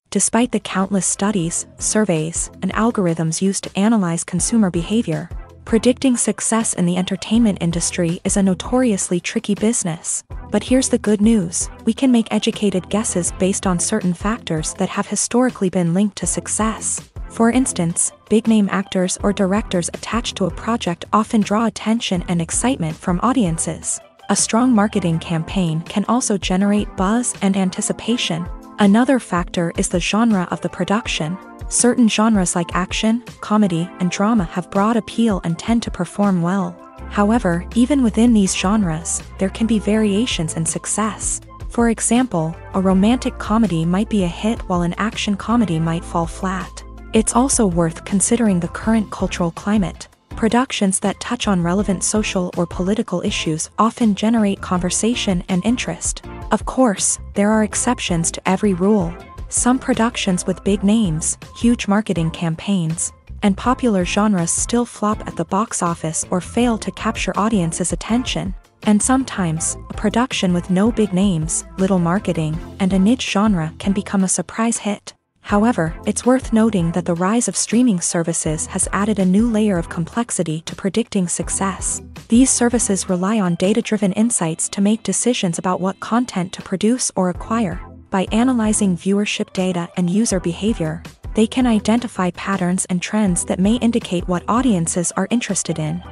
Despite the countless studies, surveys, and algorithms used to analyze consumer behavior, predicting success in the entertainment industry is a notoriously tricky business. But here's the good news: we can make educated guesses based on certain factors that have historically been linked to success. For instance, big-name actors or directors attached to a project often draw attention and excitement from audiences. A strong marketing campaign can also generate buzz and anticipation. Another factor is the genre of the production. Certain genres like action, comedy, and drama have broad appeal and tend to perform well. However, even within these genres, there can be variations in success. For example, a romantic comedy might be a hit while an action comedy might fall flat. It's also worth considering the current cultural climate. Productions that touch on relevant social or political issues often generate conversation and interest. Of course, there are exceptions to every rule. Some productions with big names, huge marketing campaigns, and popular genres still flop at the box office or fail to capture audiences' attention. And sometimes, a production with no big names, little marketing, and a niche genre can become a surprise hit. However, it's worth noting that the rise of streaming services has added a new layer of complexity to predicting success. These services rely on data-driven insights to make decisions about what content to produce or acquire. By analyzing viewership data and user behavior, they can identify patterns and trends that may indicate what audiences are interested in.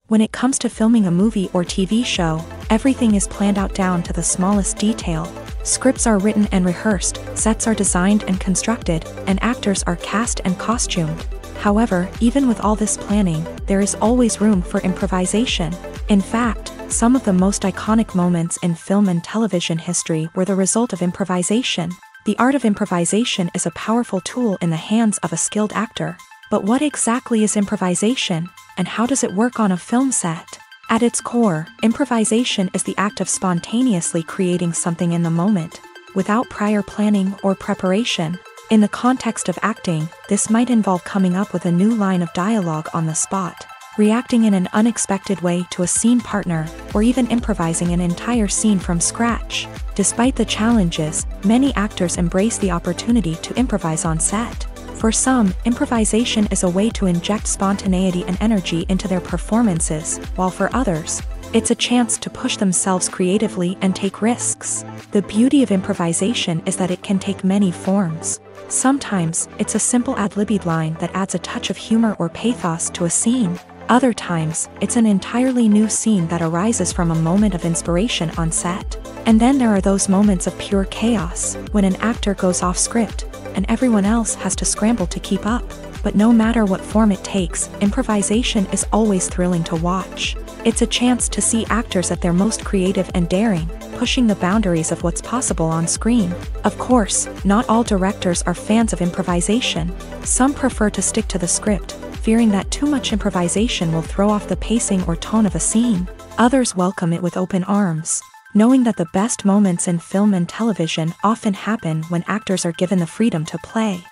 When it comes to filming a movie or TV show, everything is planned out down to the smallest detail. Scripts are written and rehearsed, sets are designed and constructed, and actors are cast and costumed. However, even with all this planning, there is always room for improvisation. In fact, some of the most iconic moments in film and television history were the result of improvisation. The art of improvisation is a powerful tool in the hands of a skilled actor. But what exactly is improvisation, and how does it work on a film set? At its core, improvisation is the act of spontaneously creating something in the moment, without prior planning or preparation. In the context of acting, this might involve coming up with a new line of dialogue on the spot, reacting in an unexpected way to a scene partner, or even improvising an entire scene from scratch. Despite the challenges, many actors embrace the opportunity to improvise on set. For some, improvisation is a way to inject spontaneity and energy into their performances, while for others, it's a chance to push themselves creatively and take risks. The beauty of improvisation is that it can take many forms. Sometimes, it's a simple ad-libbed line that adds a touch of humor or pathos to a scene. Other times, it's an entirely new scene that arises from a moment of inspiration on set. And then there are those moments of pure chaos, when an actor goes off script, and everyone else has to scramble to keep up. But no matter what form it takes, improvisation is always thrilling to watch. It's a chance to see actors at their most creative and daring, pushing the boundaries of what's possible on screen. Of course, not all directors are fans of improvisation. Some prefer to stick to the script, fearing that too much improvisation will throw off the pacing or tone of a scene. Others welcome it with open arms, knowing that the best moments in film and television often happen when actors are given the freedom to play.